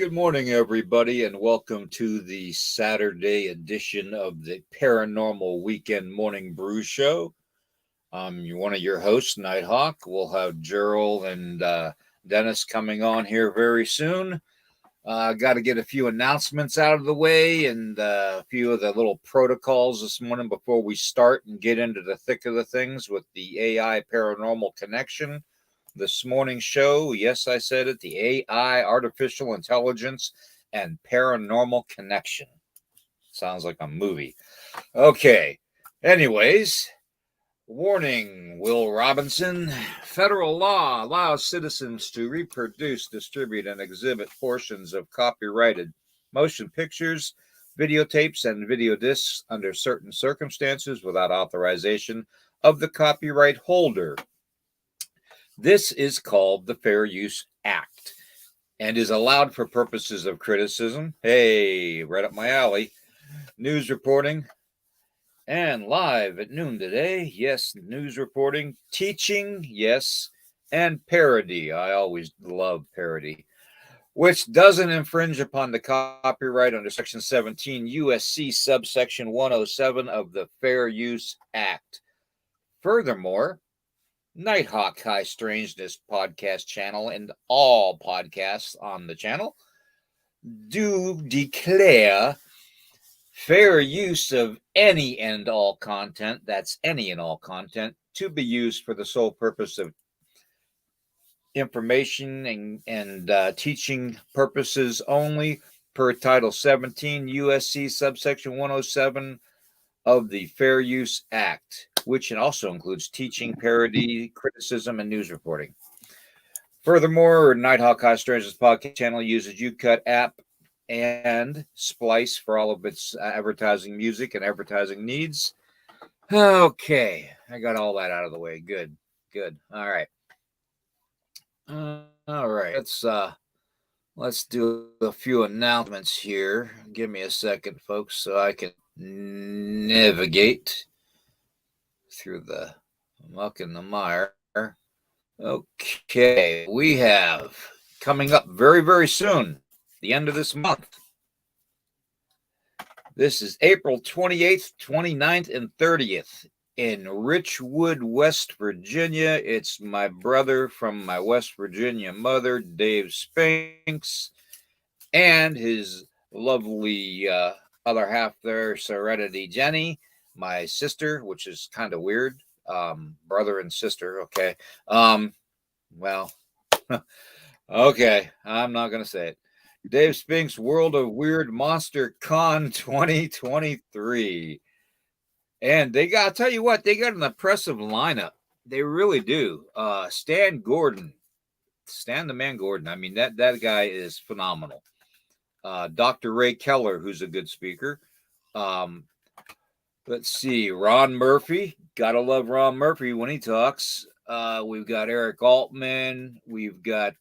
Good morning, everybody, and welcome to the Saturday edition of the Paranormal Weekend Morning Brew Show. I'm one of your hosts, Nighthawk. We'll have Geryl and Dennis coming on here very soon. Got to get a few announcements out of the way and a few of the little protocols this morning before we start and get into the thick of the things with the AI Paranormal Connection. This morning's show, yes, I said it, the AI, Artificial Intelligence, and Paranormal Connection. Sounds like a movie. Okay. Anyways, warning, Will Robinson. Federal law allows citizens to reproduce, distribute, and exhibit portions of copyrighted motion pictures, videotapes, and video discs under certain circumstances without authorization of the copyright holder. This is called the Fair Use Act and is allowed for purposes of criticism. Hey, right up my alley. News reporting. And live at noon today, yes, news reporting. Teaching, yes, and parody. I always love parody, which doesn't infringe upon the copyright under Section 17 U.S.C. subsection 107 of the Fair Use Act. Furthermore, Nighthawk High Strangeness podcast channel and all podcasts on the channel do declare fair use of any and all content, that's any and all content, to be used for the sole purpose of information and teaching purposes only per Title 17 U.S.C. subsection 107 of the Fair Use Act, which also includes teaching, parody, criticism, and news reporting. Furthermore, Nighthawk High Strangeness podcast channel uses UCut app and Splice for all of its advertising music and advertising needs. Okay, I got all that out of the way. Good. All right. Let's do a few announcements here. Give me a second, folks, so I can navigate through the muck and the mire. Okay, we have coming up very, very soon, the end of this month. This is April 28th, 29th, and 30th in Richwood, West Virginia. It's my brother from my West Virginia mother, Dave Spinks, and his lovely other half there, Serenity Jenny, my sister, which is kind of weird. Brother and sister. Okay. Well, okay. I'm not going to say it. Dave Spinks World of Weird Monster Con 2023. And they got, I'll tell you what, they got an impressive lineup. They really do. Stan the Man Gordon. I mean, that guy is phenomenal. Dr. Ray Keller, who's a good speaker. Let's see, Ron Murphy. Gotta love Ron Murphy when he talks. We've got Eric Altman. We've got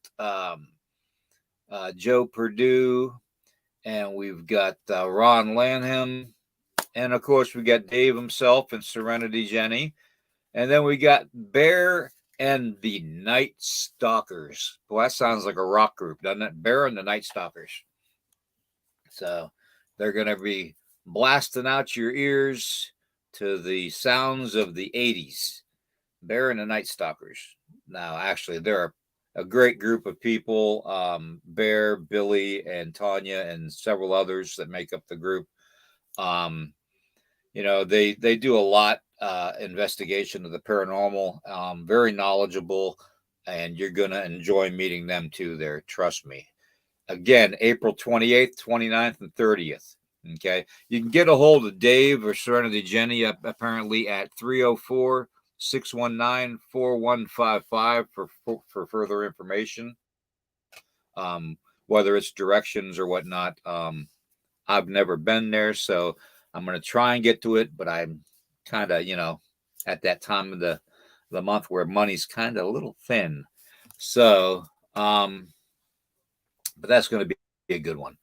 Joe Perdue. And we've got Ron Lanham. And, of course, we got Dave himself and Serenity Jenny. And then we got Bear and the Night Stalkers. Well, that sounds like a rock group, doesn't it? Bear and the Night Stalkers. So they're going to be blasting out your ears to the sounds of the 80s. Bear and the Night Stalkers. Now, actually, they're a great group of people. Bear, Billy, and Tanya, and several others that make up the group. They do a lot investigation of the paranormal. Very knowledgeable, and you're going to enjoy meeting them too there. Trust me. Again, April 28th, 29th, and 30th. Okay. You can get a hold of Dave or Serenity Jenny apparently at 304-619-4155 for further information. Whether it's directions or whatnot. I've never been there, so I'm going to try and get to it, but I'm kind of, at that time of the month where money's kind of a little thin. So, but that's going to be a good one.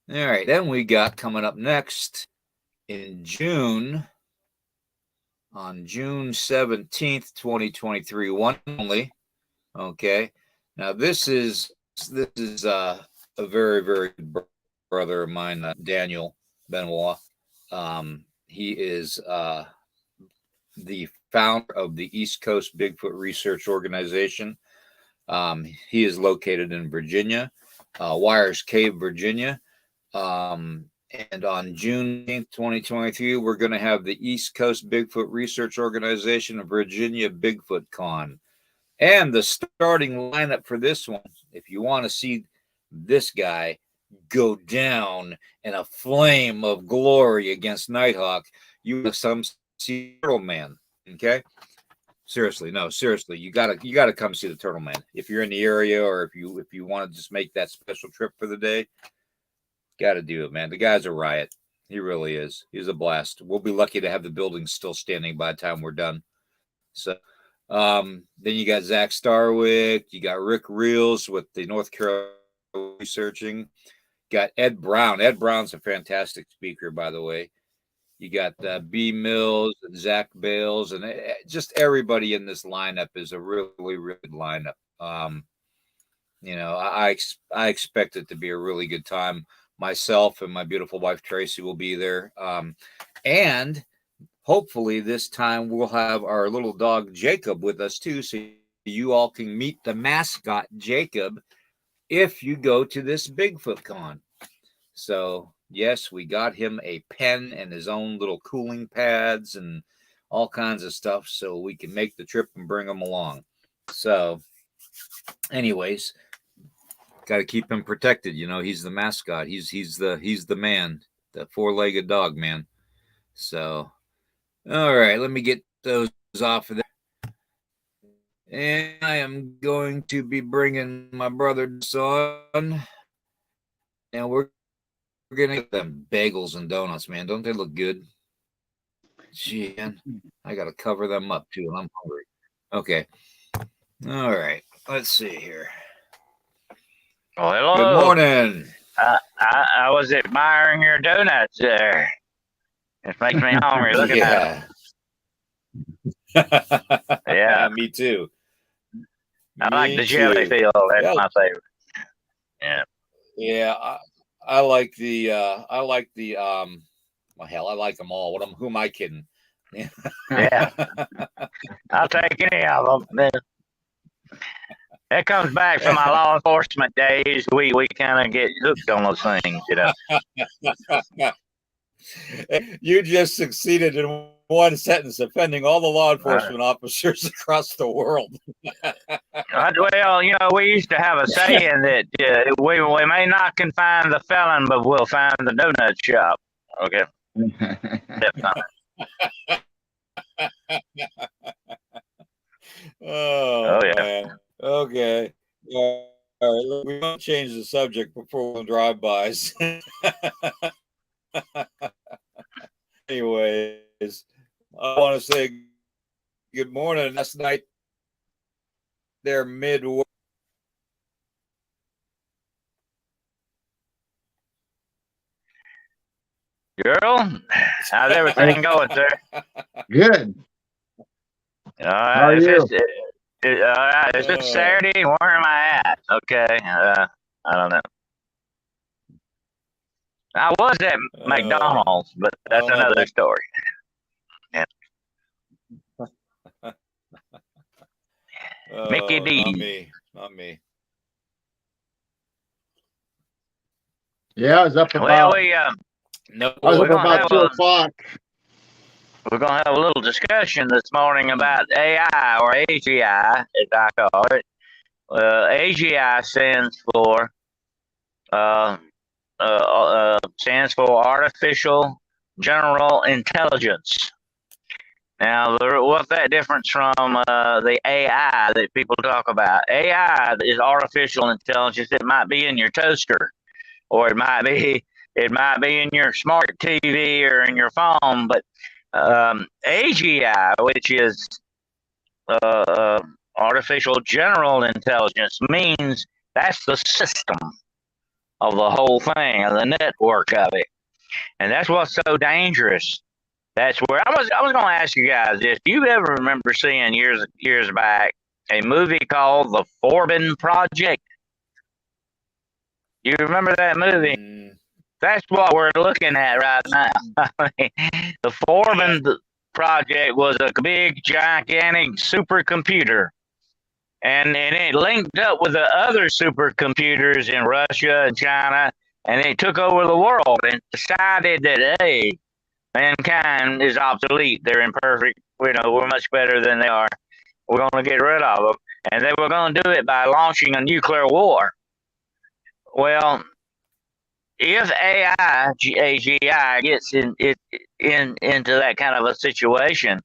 All right. Then we got coming up next in June, on June 17th, 2023, one only. Okay. Now this is a very, very good brother of mine, Daniel Benoit. He is the founder of the East Coast Bigfoot Research Organization. He is located in Virginia, Wires Cave, Virginia. And on June 8th, 2023, we're going to have the East Coast Bigfoot Research Organization of Virginia Bigfoot Con. And the starting lineup for this one, if you want to see this guy go down in a flame of glory against Nighthawk, you have some see Turtle Man. Okay. Seriously, no, seriously, you gotta come see the Turtle Man. If you're in the area, or if you want to just make that special trip for the day, gotta do it, man. The guy's a riot. He really is. He's a blast. We'll be lucky to have the building still standing by the time we're done. So then you got Zach Starwick, you got Rick Reels with the North Carolina researching, got Ed Brown. Ed Brown's a fantastic speaker, by the way. You got B Mills and Zach Bales, and just everybody in this lineup is a really, really good lineup. I expect it to be a really good time. Myself and my beautiful wife Tracy will be there, and hopefully this time we'll have our little dog Jacob with us too, so you all can meet the mascot Jacob if you go to this Bigfoot Con. So yes, we got him a pen and his own little cooling pads and all kinds of stuff so we can make the trip and bring him along. So anyways, got to keep him protected. He's the mascot. He's the man, the four-legged dog man. So, all right, let me get those off of there. And I am going to be bringing my brother on, and we're going to get them bagels and donuts, man. Don't they look good? Gee, man, I got to cover them up too, and I'm hungry. Okay. All right. Let's see here. Well, hello. Good morning. I was admiring your donuts there. It makes me hungry looking at them. Yeah. Me too. I like the jelly feel. That's my favorite. Yeah. Yeah. I like the well, hell, I like them all. Who am I kidding? Yeah. I'll take any of them. That comes back from my law enforcement days. We kind of get hooked on those things, You just succeeded in one sentence, offending all the law enforcement officers across the world. Well, we used to have a saying that we may not confine the felon, but we'll find the donut shop. Okay. Oh yeah. Man. Okay. All right. We won't change the subject before we drive-bys. Anyways, I want to say good morning. Last night, they're midway. Geryl, how's everything going, sir? Good. All right. Is it Saturday? Where am I at? Okay. I don't know. I was at McDonald's, but that's another story. Yeah. Mickey D. Not me. Yeah, I was up about. Well, I was up about 2 o'clock. We're going to have a little discussion this morning about AI, or AGI, as I call it. AGI stands for Artificial General Intelligence. Now, what's that difference from the AI that people talk about? AI is artificial intelligence. It might be in your toaster, or it might be in your smart TV or in your phone. But AGI, which is Artificial General Intelligence, means that's the system of the whole thing, of the network of it. And that's what's so dangerous. That's where I was going to ask you guys if you ever remember seeing years back a movie called The Forbin Project. You remember that movie? Mm, That's what we're looking at right now. The Foreman project was a big, gigantic supercomputer. And it linked up with the other supercomputers in Russia and China, and it took over the world and decided that, hey, mankind is obsolete. They're imperfect. We're much better than they are. We're going to get rid of them. And they were going to do it by launching a nuclear war. Well, if AGI gets into that kind of a situation,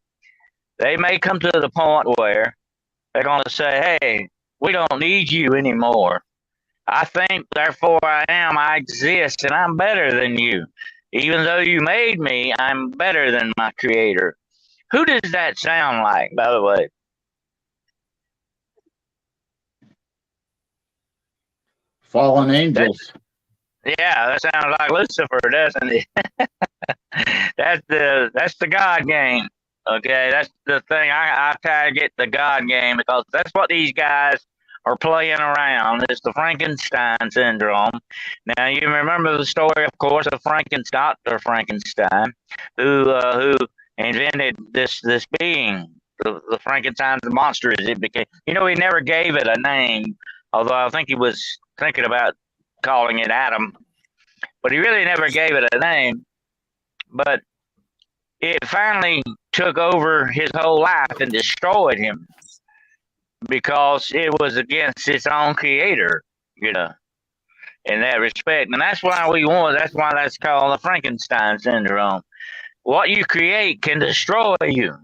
they may come to the point where they're going to say, hey, we don't need you anymore. I think, therefore I am, I exist, and I'm better than you. Even though you made me, I'm better than my creator. Who does that sound like, by the way? Fallen angels. Yeah, that sounds like Lucifer, doesn't it? That's the God game. Okay, that's the thing. I try to get the God game because that's what these guys are playing around. It's the Frankenstein syndrome. Now you remember the story, of course, of Dr. Frankenstein, who invented this being, the Frankenstein's monster. As it became, he never gave it a name. Although I think he was thinking about calling it Adam, but he really never gave it a name. But it finally took over his whole life and destroyed him because it was against its own creator, in that respect. And that's why that's why that's called the Frankenstein syndrome. What you create can destroy you.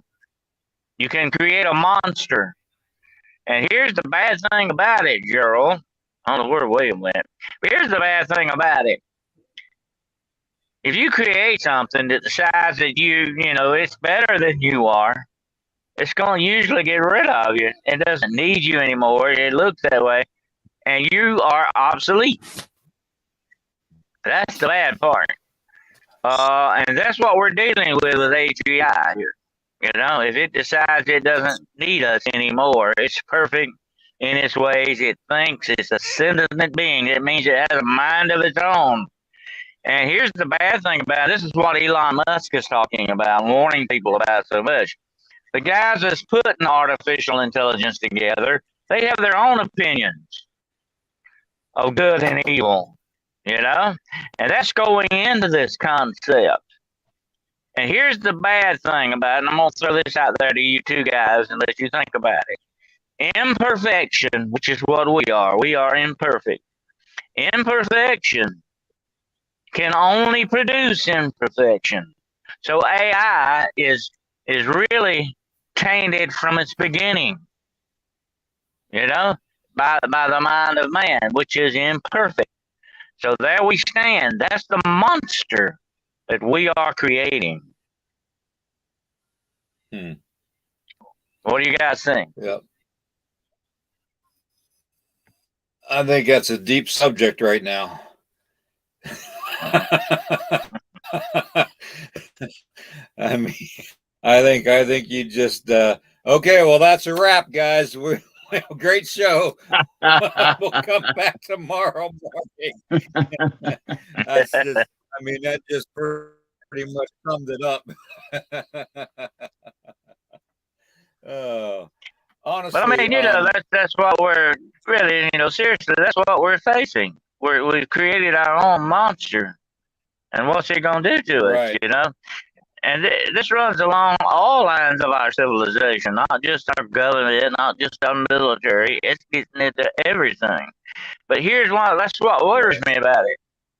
You can create a monster. And here's the bad thing about it, Geryl. I don't know where William went. But here's the bad thing about it. If you create something that decides that it's better than you are, it's going to usually get rid of you. It doesn't need you anymore. It looks that way. And you are obsolete. That's the bad part. And that's what we're dealing with AGI here. If it decides it doesn't need us anymore, it's perfect in its ways. It thinks it's a sentient being. It means it has a mind of its own. And here's the bad thing about it. This is what Elon Musk is talking about, warning people about so much. The guys that's putting artificial intelligence together, they have their own opinions of good and evil, and that's going into this concept. And here's the bad thing about it, and I'm going to throw this out there to you two guys and let you think about it. Imperfection, which is what we are imperfect. Imperfection can only produce imperfection. So AI is really tainted from its beginning, by the mind of man, which is imperfect. So there we stand. That's the monster that we are creating. What do you guys think? Yep. I think that's a deep subject right now. I mean, I think you just okay. Well, that's a wrap, guys. Great show. We'll come back tomorrow morning. That just pretty much summed it up. Honestly, but that's what we're really, seriously, that's what we're facing. We've created our own monster, and what's it gonna do to us, And this runs along all lines of our civilization, not just our government, not just our military. It's getting into everything. But that's what worries me about it.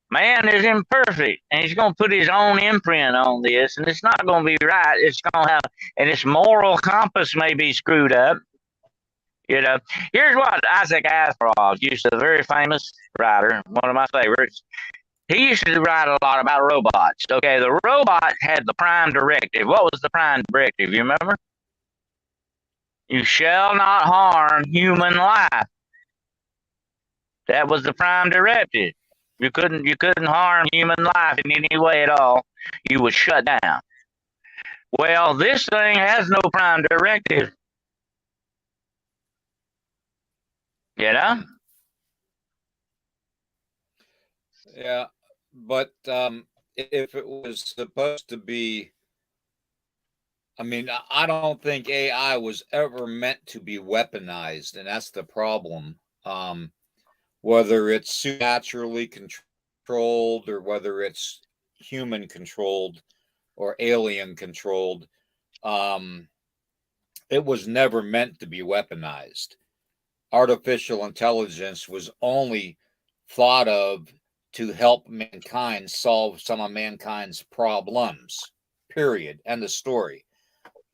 Man is imperfect, and he's going to put his own imprint on this, and it's not going to be right. It's going to have, and its moral compass may be screwed up. Here's what Isaac Asimov used to, a very famous writer, one of my favorites. He used to write a lot about robots. Okay, the robot had the prime directive. What was the prime directive? You remember? You shall not harm human life. That was the prime directive. You couldn't harm human life in any way at all. You would shut down. Well, this thing has no prime directive. Yeah, but if it was supposed to be, I mean, I don't think AI was ever meant to be weaponized, and that's the problem. Whether it's supernaturally controlled or whether it's human controlled or alien controlled, um, it was never meant to be weaponized. Artificial intelligence was only thought of to help mankind solve some of mankind's problems. Period. End of story.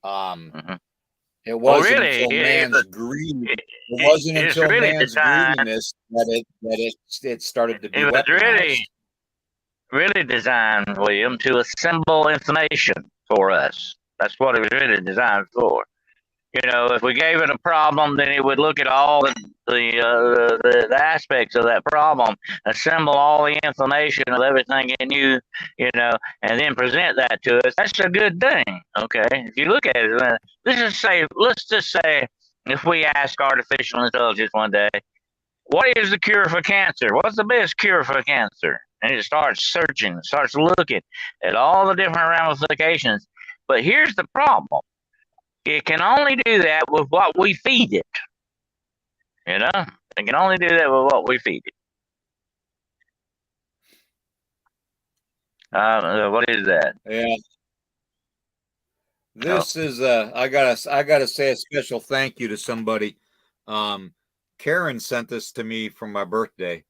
Um, Mhm. it Well, wasn't really, until man's greed. It wasn't it's until really man's designed. greediness it started to be It was weaponized. really designed, William, to assemble information for us. That's what it was really designed for. You know, if we gave it a problem, then it would look at all the aspects of that problem, assemble all the information of everything it knew, you know, and then present that to us. That's a good thing. Okay, if you look at it, let's just say, if we ask artificial intelligence one day, what is the cure for cancer? What's the best cure for cancer? And it starts searching, starts looking at all the different ramifications. But here's the problem: it can only do that with what we feed it. You know, it can only do that with what we feed it. What is that? Yeah. Oh, This is I gotta say a special thank you to somebody. Um, Karen sent this to me for my birthday,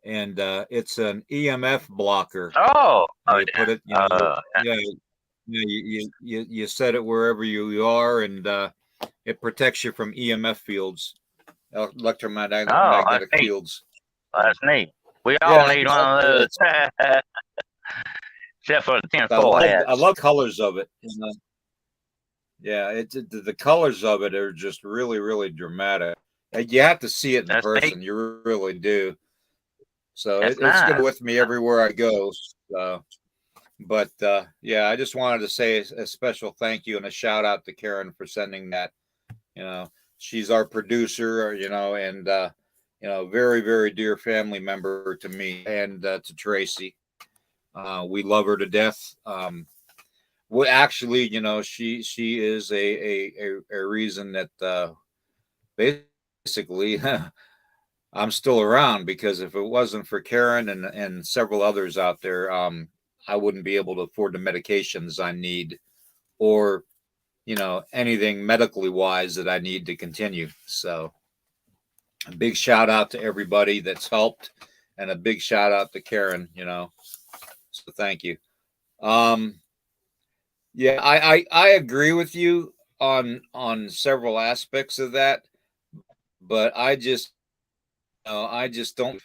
and it's an EMF blocker. oh, They put it, uh, yeah, you set it wherever you are, and it protects you from EMF fields, oh, that's electromagnetic neat. fields. That's neat. We all Yeah, need one of those, it's except for the tinfoil I hats. love colors of it. Yeah, the colors of it are just really really dramatic. You have to see it in That's neat. person. You really do. So That's it's going nice. with me everywhere I go. So, but yeah, I just wanted to say a special thank you and a shout out to Karen for sending that. You know, she's our producer. And very very dear family member to me and to Tracy. We love her to death. Well, actually, she is a reason that basically I'm still around, because if it wasn't for Karen and several others out there, I wouldn't be able to afford the medications I need, or anything medically wise that I need to continue. So a big shout out to everybody that's helped, and a big shout out to Karen. So thank you. Um, yeah, I agree with you on several aspects of that, but I just don't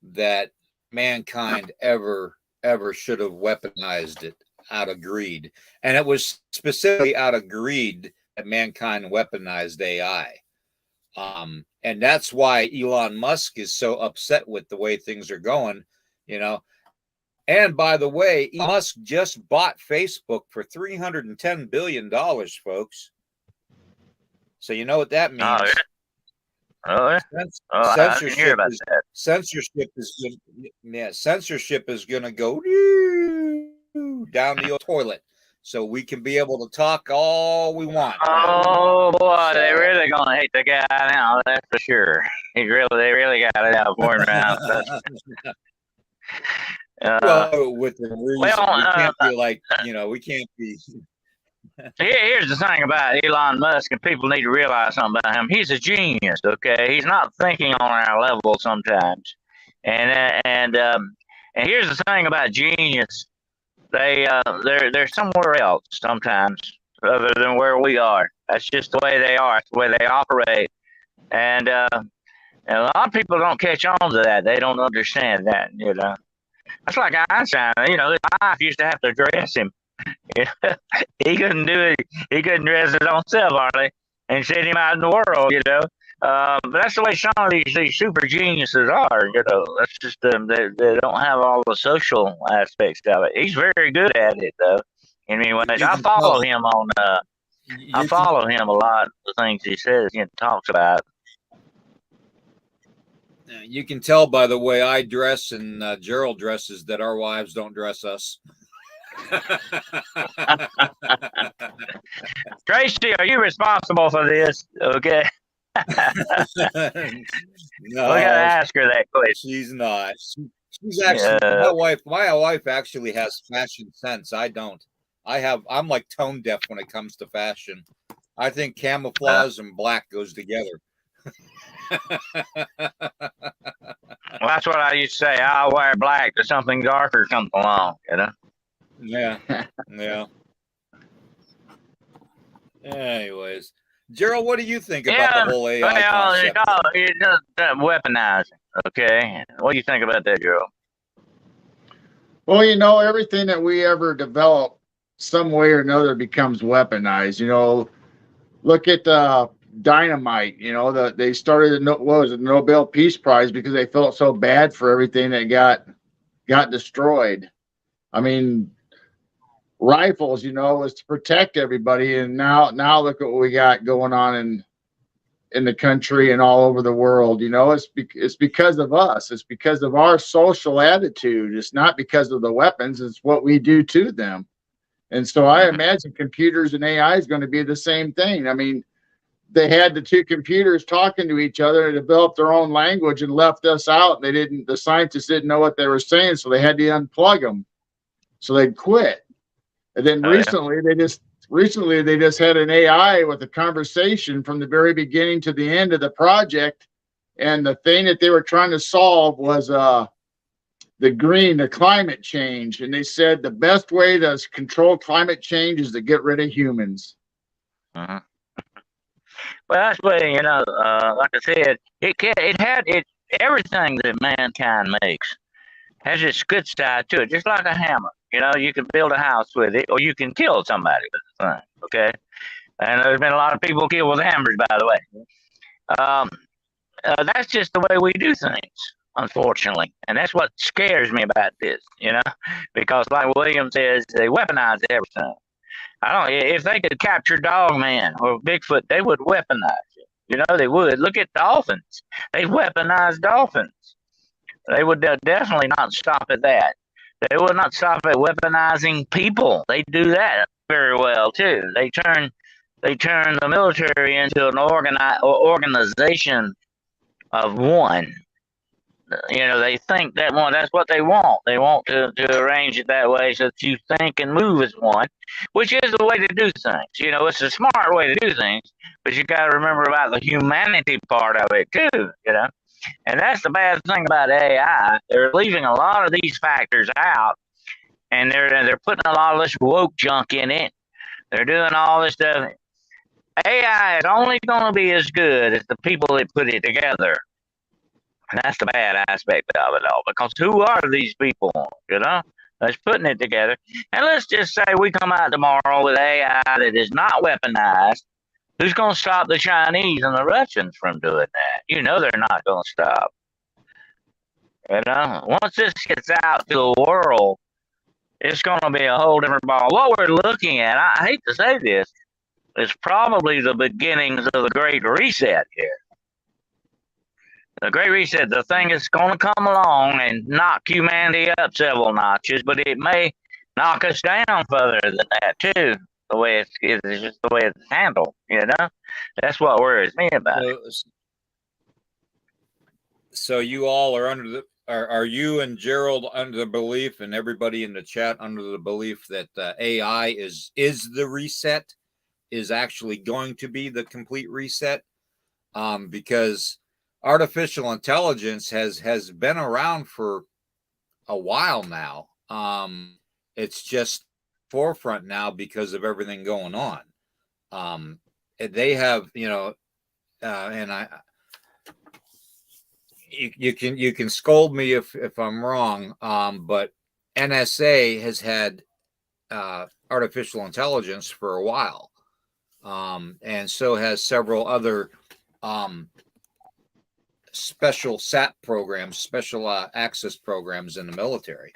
that mankind ever should have weaponized it out of greed. And it was specifically out of greed that mankind weaponized AI. And that's why Elon Musk is so upset with the way things are going, you know. And by the way, Elon Musk just bought Facebook for $310 billion, folks. So you know what that Oh, means. yeah. Oh, yeah. Oh, I didn't hear Censorship about is that. censorship is going to go down the toilet, so we can be able to talk all we want now. Oh boy, they So, really gonna hate the guy now. That's for sure. They really got it out for him now. Uh, well, within well, reason, we can't be like we can't be. here's the thing about Elon Musk, and people need to realize something about him. He's a genius. Okay, he's not thinking on our level sometimes, and here's the thing about genius. They're somewhere else sometimes, other than where we are. That's just the way they are. It's the way they operate, and a lot of people don't catch on to that. They don't understand that. That's like Einstein. His wife used to have to dress him. He couldn't do it. He couldn't dress his own self hardly, and send him out in the world. But that's the way some of these super geniuses are. That's just they don't have all the social aspects of it. He's very good at it though. Anyways, You I can follow tell. him on. I You can. follow him a lot. The things he says and talks about. You can tell by the way I dress and Geryl dresses that our wives don't dress us. Tracy, are you responsible for this? Okay. We gotta No, ask her that question. she's not. She's actually my wife. My wife actually has fashion sense. I don't. I'm like tone deaf when it comes to fashion. I think camouflage and black goes together. Well, that's what I used to say. I'll wear black till something darker comes along, you know? Yeah. Yeah. Anyways, Geryl, what do you think about the whole AI concept? It's just weaponizing. Okay. What do you think about that, Geryl? Well, you know, everything that we ever develop, some way or another, becomes weaponized. You know, look at dynamite. You know, they started the Nobel Peace Prize because they felt so bad for everything that got destroyed. I mean, rifles, you know, was to protect everybody, and now look at what we got going on in the country and all over the world. You know, it's because of us. It's because of our social attitude. It's not because of the weapons. It's what we do to them. And so I imagine computers and AI is going to be the same thing. I mean, they had the two computers talking to each other and developed their own language and left us out. The scientists didn't know what they were saying, so they had to unplug them. So they'd quit. And then recently they just had an AI with a conversation from the very beginning to the end of the project. And the thing that they were trying to solve was the climate change. And they said the best way to control climate change is to get rid of humans. Uh-huh. Well, that's why, you know, like I said, everything that mankind makes has its good side to it, just like a hammer. You know, you can build a house with it, or you can kill somebody with the thing. Okay, and there's been a lot of people killed with hammers, by the way. That's just the way we do things, unfortunately, and that's what scares me about this. You know, because like William says, they weaponize everything. I don't. If they could capture Dogman or Bigfoot, they would weaponize it. You know, they would. Look at dolphins. They weaponize dolphins. They would definitely not stop at that. They would not stop at weaponizing people. They do that very well too. They turn the military into an organization of one. You know, they think that one. That's what they want. They want to arrange it that way so that you think and move as one, which is the way to do things. You know, it's a smart way to do things, but you got to remember about the humanity part of it too. You know. And that's the bad thing about AI. They're leaving a lot of these factors out, and they're putting a lot of this woke junk in it. They're doing all this stuff. AI is only going to be as good as the people that put it together. And that's the bad aspect of it all. Because who are these people, you know, that's putting it together? And let's just say we come out tomorrow with AI that is not weaponized. Who's going to stop the Chinese and the Russians from doing that? You know they're not going to stop. You know, once this gets out to the world, it's going to be a whole different ball. What we're looking at, I hate to say this, is probably the beginnings of the Great Reset here. The Great Reset, the thing is going to come along and knock humanity up several notches, but it may knock us down further than that too. The way it's just the way it's handled, you know. That's what worries me about it. So you all are are you and Geryl under the belief, and everybody in the chat under the belief that AI is the reset, is actually going to be the complete reset? Because artificial intelligence has been around for a while now. It's just forefront now because of everything going on. They have, you know, and you can scold me if I'm wrong, but NSA has had artificial intelligence for a while, and so has several other special SAT programs, special access programs in the military.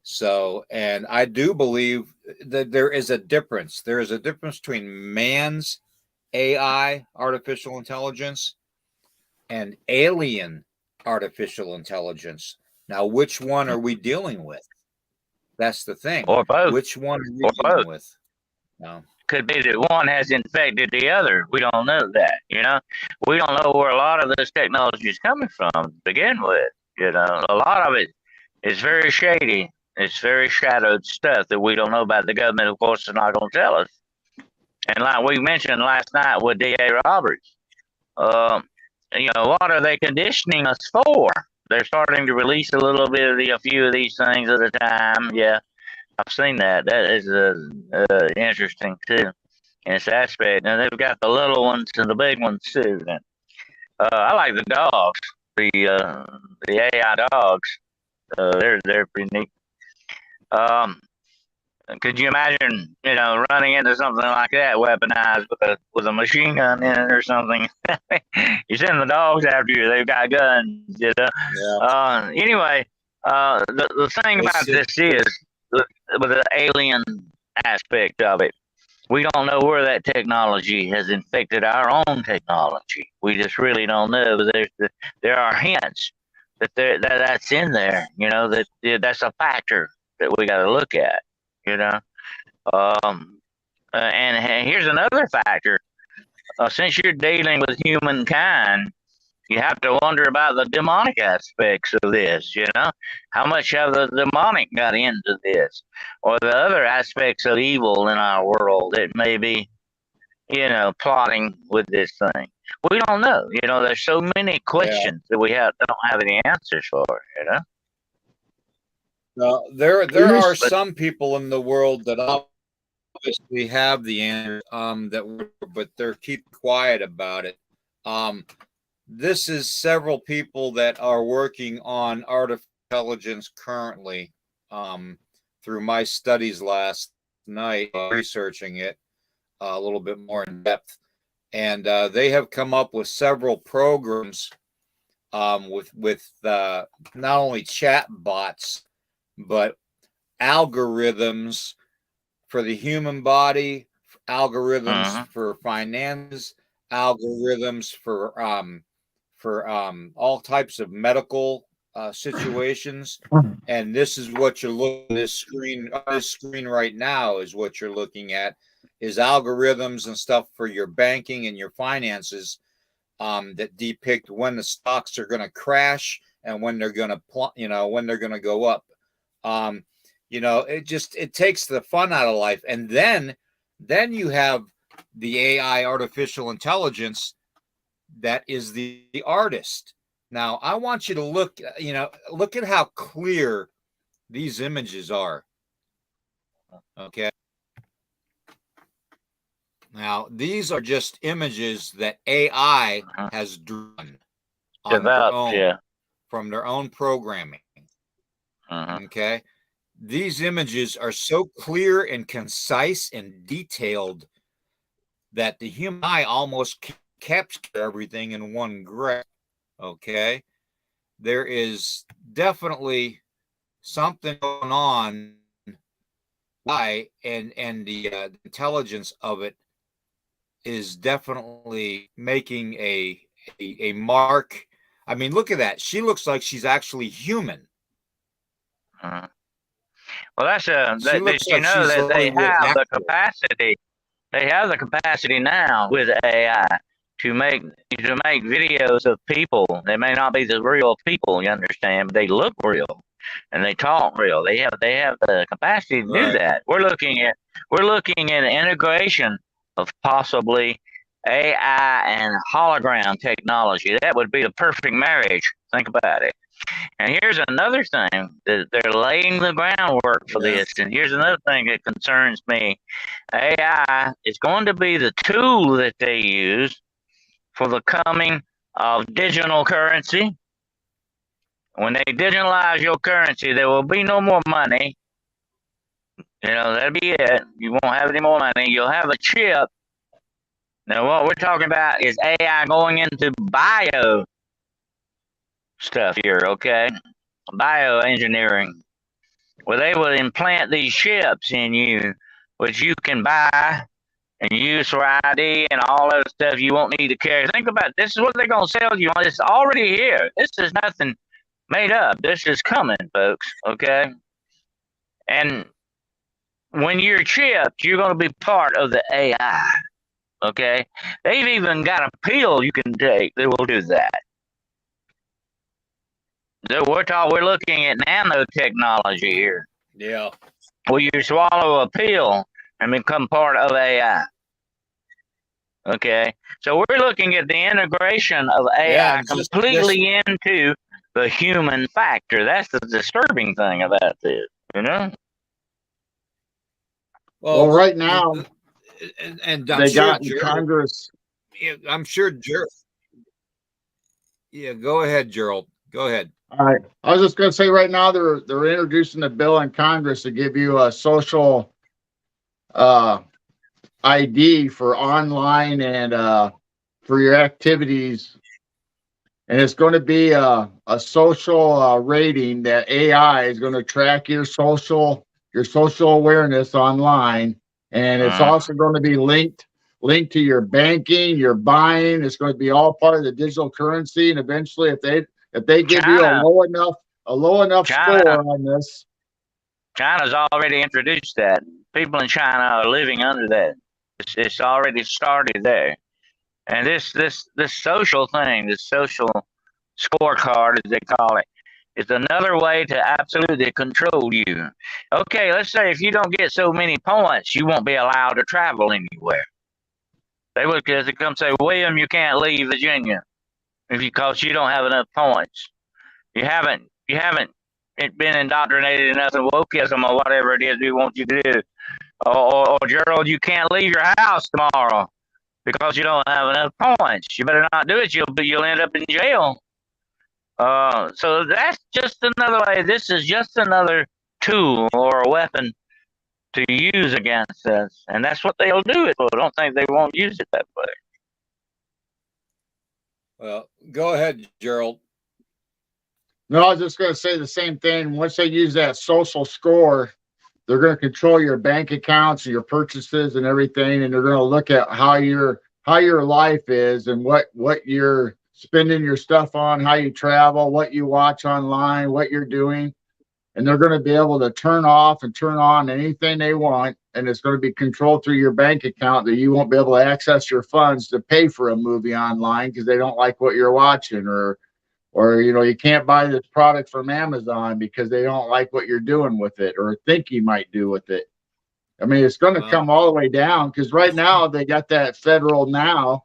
So, and I do believe that there is a difference. There is a difference between man's AI, artificial intelligence, and alien artificial intelligence. Now, which one are we dealing with? That's the thing. Or both. Which one are we Or dealing both. with? No. Could be that one has infected the other. We don't know that, you know. We don't know where a lot of this technology is coming from to begin with. You know, a lot of it is very shady. It's very shadowed stuff that we don't know about. The government, of course, is not going to tell us. And like we mentioned last night with D.A. Roberts, you know, what are they conditioning us for? They're starting to release a few of these things at a time. Yeah, I've seen that. That is interesting too in this aspect. And they've got the little ones and the big ones too. And, I like the dogs, the AI dogs. They're pretty neat. Um, could you imagine, you know, running into something like that, weaponized with a machine gun in it or something? You send the dogs after you; they've got guns, you know. Yeah. Anyway, the thing about this is with the alien aspect of it, we don't know where that technology has infected our own technology. We just really don't know. There are hints that's in there. You know that's a factor that we got to look at. You know, and here's another factor. Since you're dealing with humankind, you have to wonder about the demonic aspects of this. You know, how much have the demonic got into this, or the other aspects of evil in our world that may be, you know, plotting with this thing. We don't know. You know, there's so many questions that we don't have any answers for. You know. There are some people in the world that obviously have the answer, but they're keep quiet about it. This is several people that are working on artificial intelligence currently. Through my studies last night, researching it a little bit more in depth, and they have come up with several programs with not only chat bots but algorithms for the human body, algorithms for finances, algorithms for all types of medical situations. And this is what you're looking at this screen right now is what you're looking at is algorithms and stuff for your banking and your finances that depict when the stocks are going to crash and when they're going to when they're going to go up. You know, it takes the fun out of life. And then you have the AI, artificial intelligence, that is the artist. Now, I want you to look at how clear these images are. Okay. Now, these are just images that AI has drawn on their own, from their own programming. Okay. These images are so clear and concise and detailed that the human eye almost captures everything in one grasp. Okay. There is definitely something going on, and the intelligence of it is definitely making a mark. I mean, look at that. She looks like she's actually human. Well, that's you know that they have the capacity. They have the capacity now with AI to make videos of people. They may not be the real people, you understand, but they look real and they talk real. They have the capacity to do that. We're looking at integration of possibly AI and hologram technology. That would be the perfect marriage. Think about it. And here's another thing that they're laying the groundwork for this. And here's another thing that concerns me. AI is going to be the tool that they use for the coming of digital currency. When they digitalize your currency, there will be no more money. You know, that'll be it. You won't have any more money. You'll have a chip. Now, what we're talking about is AI going into bio stuff here, okay? Bioengineering, where they will implant these chips in you, which you can buy and use for ID and all that stuff you won't need to carry. Think about it. This is what they're going to sell you on. It's already here. This is nothing made up. This is coming, folks. Okay. And when you're chipped, you're going to be part of the AI. Okay. They've even got a pill you can take that will do that. So we're looking at nanotechnology here. Yeah. Where you swallow a pill and become part of AI. Okay. So we're looking at the integration of AI completely into the human factor. That's the disturbing thing about this, you know? Well, right now, and they got in Congress. Yeah, I'm sure Geryl. Yeah, go ahead, Geryl. Go ahead. All right. I was just going to say right now they're introducing a bill in Congress to give you a social ID for online and for your activities. And it's going to be a social rating that AI is going to track your social awareness online. And it's also going to be linked to your banking, your buying. It's going to be all part of the digital currency. And eventually if they give you a low enough score on this. China's already introduced that. People in China are living under that. It's already started there. And this social thing, this social scorecard, as they call it, is another way to absolutely control you. Okay, let's say if you don't get so many points, you won't be allowed to travel anywhere. They would come say, William, you can't leave Virginia because you don't have enough points. You haven't been indoctrinated enough in wokeism or whatever it is we want you to do. Or Gerald, you can't leave your house tomorrow because you don't have enough points. You better not do it. You'll end up in jail. So that's just another way. This is just another tool or a weapon to use against us, and that's what they'll do it for. I don't think they won't use it that way. Well, go ahead, Gerald. No, I was just going to say the same thing. Once they use that social score, they're going to control your bank accounts, your purchases, and everything, and they're going to look at how your life is and what you're spending your stuff on, how you travel, what you watch online, what you're doing, and they're going to be able to turn off and turn on anything they want, and it's going to be controlled through your bank account that you won't be able to access your funds to pay for a movie online because they don't like what you're watching, or you can't buy this product from Amazon because they don't like what you're doing with it or think you might do with it. I mean, it's going to come all the way down because right now they got that federal now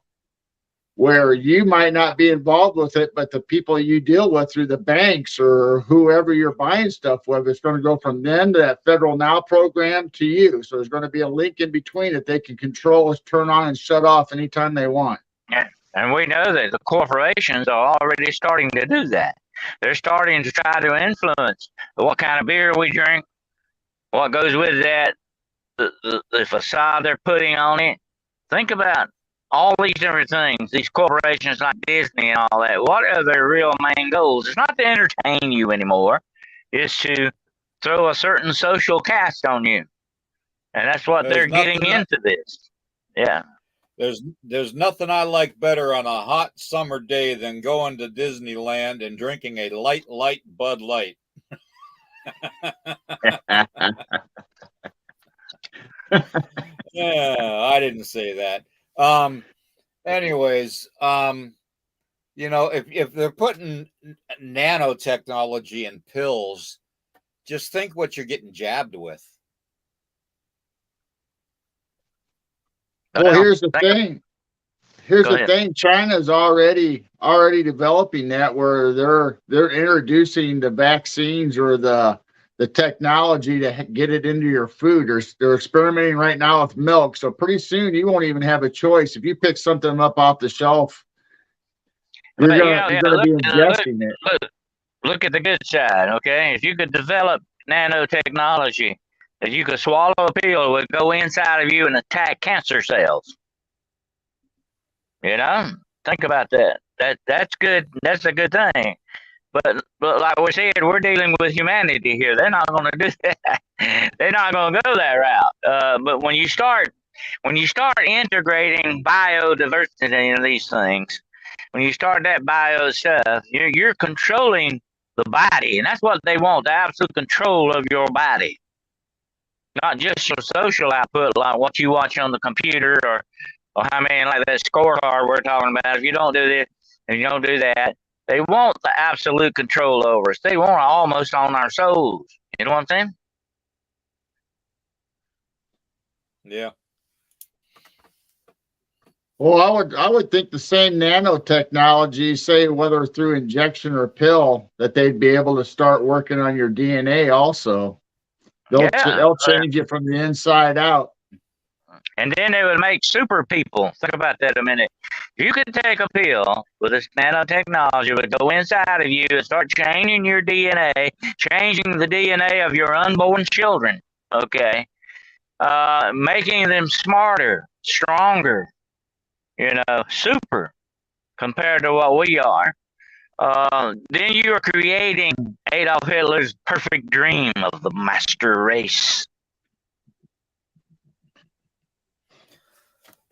where you might not be involved with it, but the people you deal with through the banks or whoever you're buying stuff with, it's going to go from them to that federal now program to you. So there's going to be a link in between that they can control, turn on and shut off anytime they want. Yeah. And we know that the corporations are already starting to do that. They're starting to try to influence what kind of beer we drink, what goes with that, the facade they're putting on it. Think about all these different things, these corporations like Disney and all that. What are their real main goals? It's not to entertain you anymore. It's to throw a certain social cast on you. And that's what they're getting into this. Yeah. There's nothing I like better on a hot summer day than going to Disneyland and drinking a light Bud Light. Yeah, I didn't say that. Anyways, if they're putting nanotechnology in pills, just think what you're getting jabbed with. Well, here's the thing. China's already developing that where they're introducing the vaccines or the technology to get it into your food. They're experimenting right now with milk. So pretty soon you won't even have a choice. If you pick something up off the shelf, you're going to be ingesting it. Look at the good side, okay? If you could develop nanotechnology that you could swallow a pill, it would go inside of you and attack cancer cells. Think about that. That's good. That's a good thing. But like we said, we're dealing with humanity here. They're not going to do that. They're not going to go that route. But when you start when you start integrating biodiversity in these things, when you start that bio stuff, you're controlling the body, and that's what they want, the absolute control of your body. Not just your social output, like what you watch on the computer, or how many, like that scorecard we're talking about. If you don't do this and you don't do that, they want the absolute control over us. They want it almost on our souls. You know what I'm saying? Yeah. Well, I would think the same nanotechnology, say whether through injection or pill, that they'd be able to start working on your DNA also. They'll change it from the inside out. And then they would make super people. Think about that a minute. You could take a pill with this nanotechnology, would go inside of you and start changing your DNA, changing the DNA of your unborn children, okay? Making them smarter, stronger, super compared to what we are. Then you are creating Adolf Hitler's perfect dream of the master race.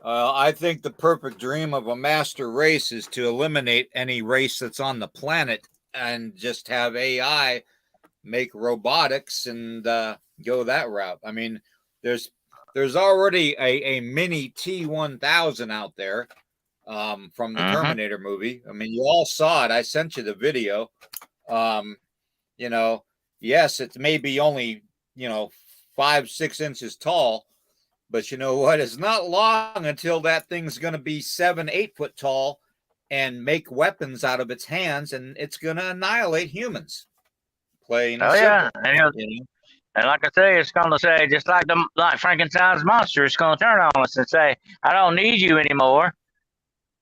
I think the perfect dream of a master race is to eliminate any race that's on the planet and just have AI make robotics and go that route. I mean, there's already a mini T-1000 out there from the Terminator movie. I mean, you all saw it. I sent you the video. Yes, it may be only 5-6 inches tall. But you know what? It's not long until that thing's going to be 7-8 foot tall and make weapons out of its hands, and it's going to annihilate humans. Plain and simple. And like I say, it's going to say, just like Frankenstein's monster, it's going to turn on us and say, I don't need you anymore.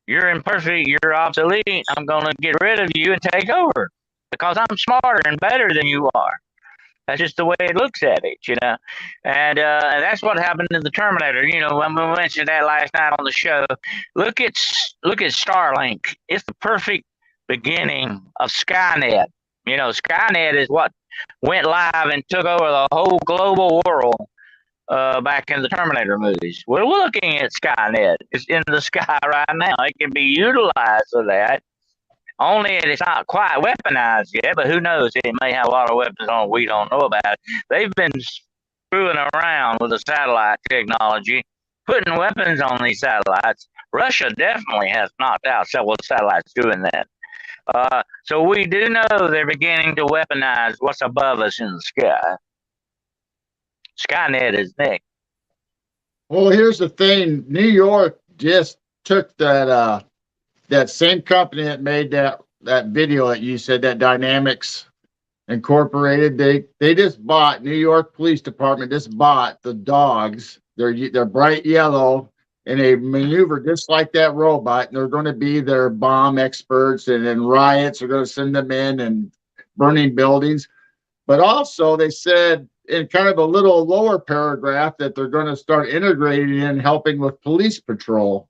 You're imperfect. You're obsolete. I'm going to get rid of you and take over because I'm smarter and better than you are. That's just the way it looks at it, and that's what happened in the Terminator. When we mentioned that last night on the show, look at Starlink. It's the perfect beginning of Skynet. Skynet is what went live and took over the whole global world back in the Terminator movies. We're looking at Skynet. It's in the sky right now. It can be utilized for that. Only it's not quite weaponized yet, but who knows? It may have a lot of weapons on it we don't know about. They've been screwing around with the satellite technology, putting weapons on these satellites. Russia definitely has knocked out several satellites doing that. So we do know they're beginning to weaponize what's above us in the sky. Skynet is next. Well, here's the thing. New York just took that same company that made that video that you said, that Dynamics Incorporated, they just bought, New York Police Department just bought the dogs. They're bright yellow, and they maneuver just like that robot, and they're going to be their bomb experts, and in riots are going to send them in and burning buildings. But also they said in kind of a little lower paragraph that they're going to start integrating in helping with police patrol.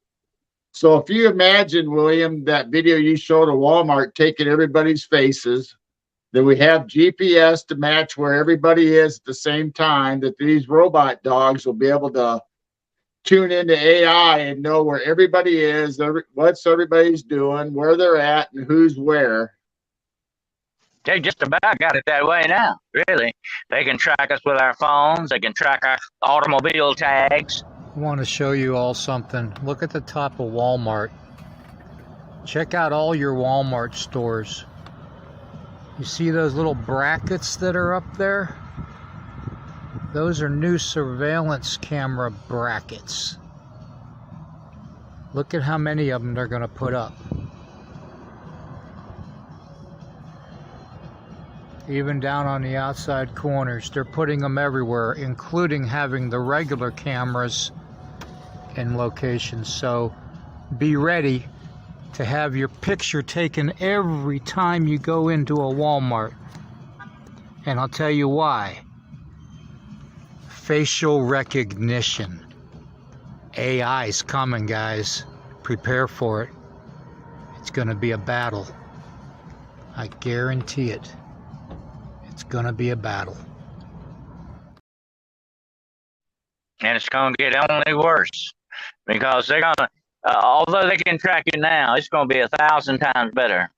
So if you imagine, William, that video you showed of Walmart taking everybody's faces, then we have GPS to match where everybody is at the same time, that these robot dogs will be able to tune into AI and know where everybody is, what's everybody's doing, where they're at, and who's where. They just about got it that way now, really. They can track us with our phones. They can track our automobile tags. I want to show you all something. Look at the top of Walmart. Check out all your Walmart stores. You see those little brackets that are up there? Those are new surveillance camera brackets. Look at how many of them they're going to put up. Even down on the outside corners, they're putting them everywhere, including having the regular cameras in locations. So be ready to have your picture taken every time you go into a Walmart. And I'll tell you why. Facial recognition. AI's coming, guys. Prepare for it. It's going to be a battle. I guarantee it. It's going to be a battle. and it's going to get only worse because they're going to, although they can track you now, it's going to be 1,000 times better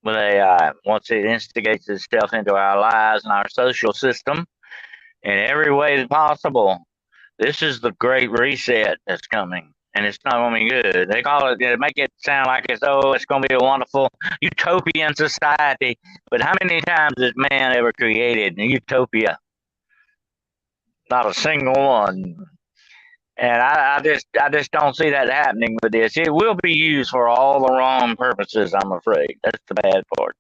with AI once it instigates itself into our lives and our social system in every way possible. This is the great reset that's coming, and it's not going to be good. They call it, they make it sound like it's going to be a wonderful utopian society. But how many times has man ever created a utopia? Not a single one. And I just don't see that happening with this. It will be used for all the wrong purposes, I'm afraid. That's the bad part.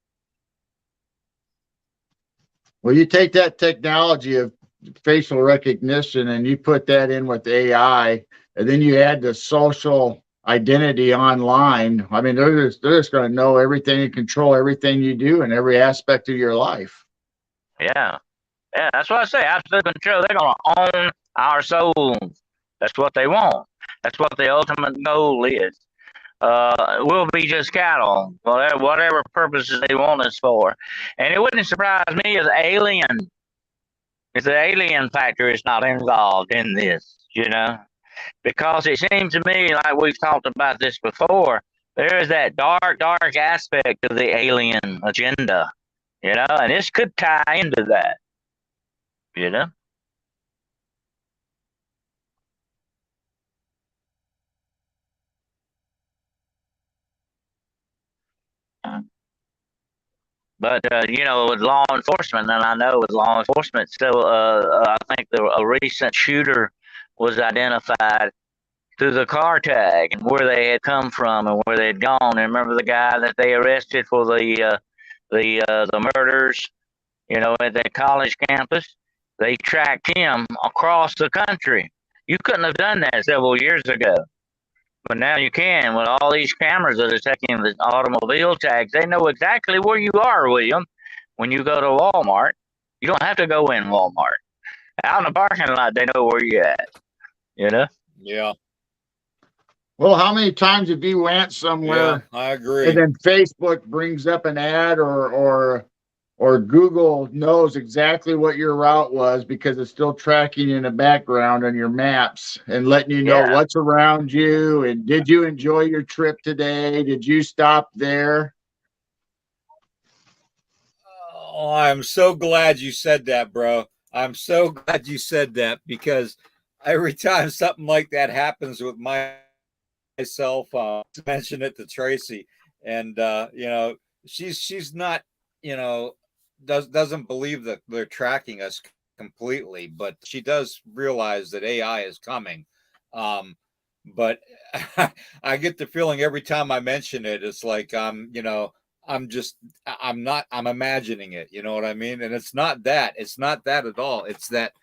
Well, you take that technology of facial recognition and you put that in with AI, and then you add the social identity online. I mean, they're just going to know everything and control everything you do in every aspect of your life. Yeah. Yeah, that's what I say. Absolute control. They're going to own our souls. That's what they want. That's what the ultimate goal is. We'll be just cattle, whatever purposes they want us for. And it wouldn't surprise me if the alien factor is not involved in this, because it seems to me like we've talked about this before. There is that dark aspect of the alien agenda, and this could tie into that, But with law enforcement, and I know with law enforcement, still, I think a recent shooter was identified through the car tag and where they had come from and where they'd gone. And remember the guy that they arrested for the murders, at that college campus? They tracked him across the country. You couldn't have done that several years ago. But now you can with all these cameras that are taking the automobile tags. They know exactly where you are, William. When you go to Walmart, you don't have to go in Walmart. Out in the parking lot, they know where you're at. Yeah. Well, how many times have you went somewhere? Yeah, I agree. And then Facebook brings up an ad, or Google knows exactly what your route was because it's still tracking you in the background on your maps and letting you know what's around you. And did you enjoy your trip today? Did you stop there? Oh, I'm so glad you said that, bro. I'm so glad you said that, because every time something like that happens with myself, mention it to Tracy, and she's not, doesn't believe that they're tracking us completely, but she does realize that AI is coming. But I get the feeling every time I mention it, it's like I'm imagining it, you know what I mean? And it's not that at all. It's that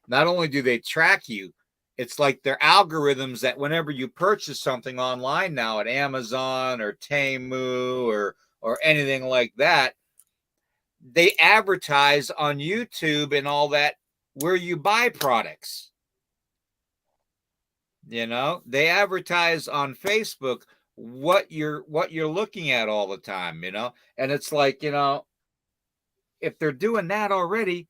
not only do they track you, it's like their algorithms that whenever you purchase something online now at Amazon or Temu or anything like that, they advertise on YouTube and all that where you buy products. They advertise on Facebook what you're looking at all the time, and it's like, if they're doing that already,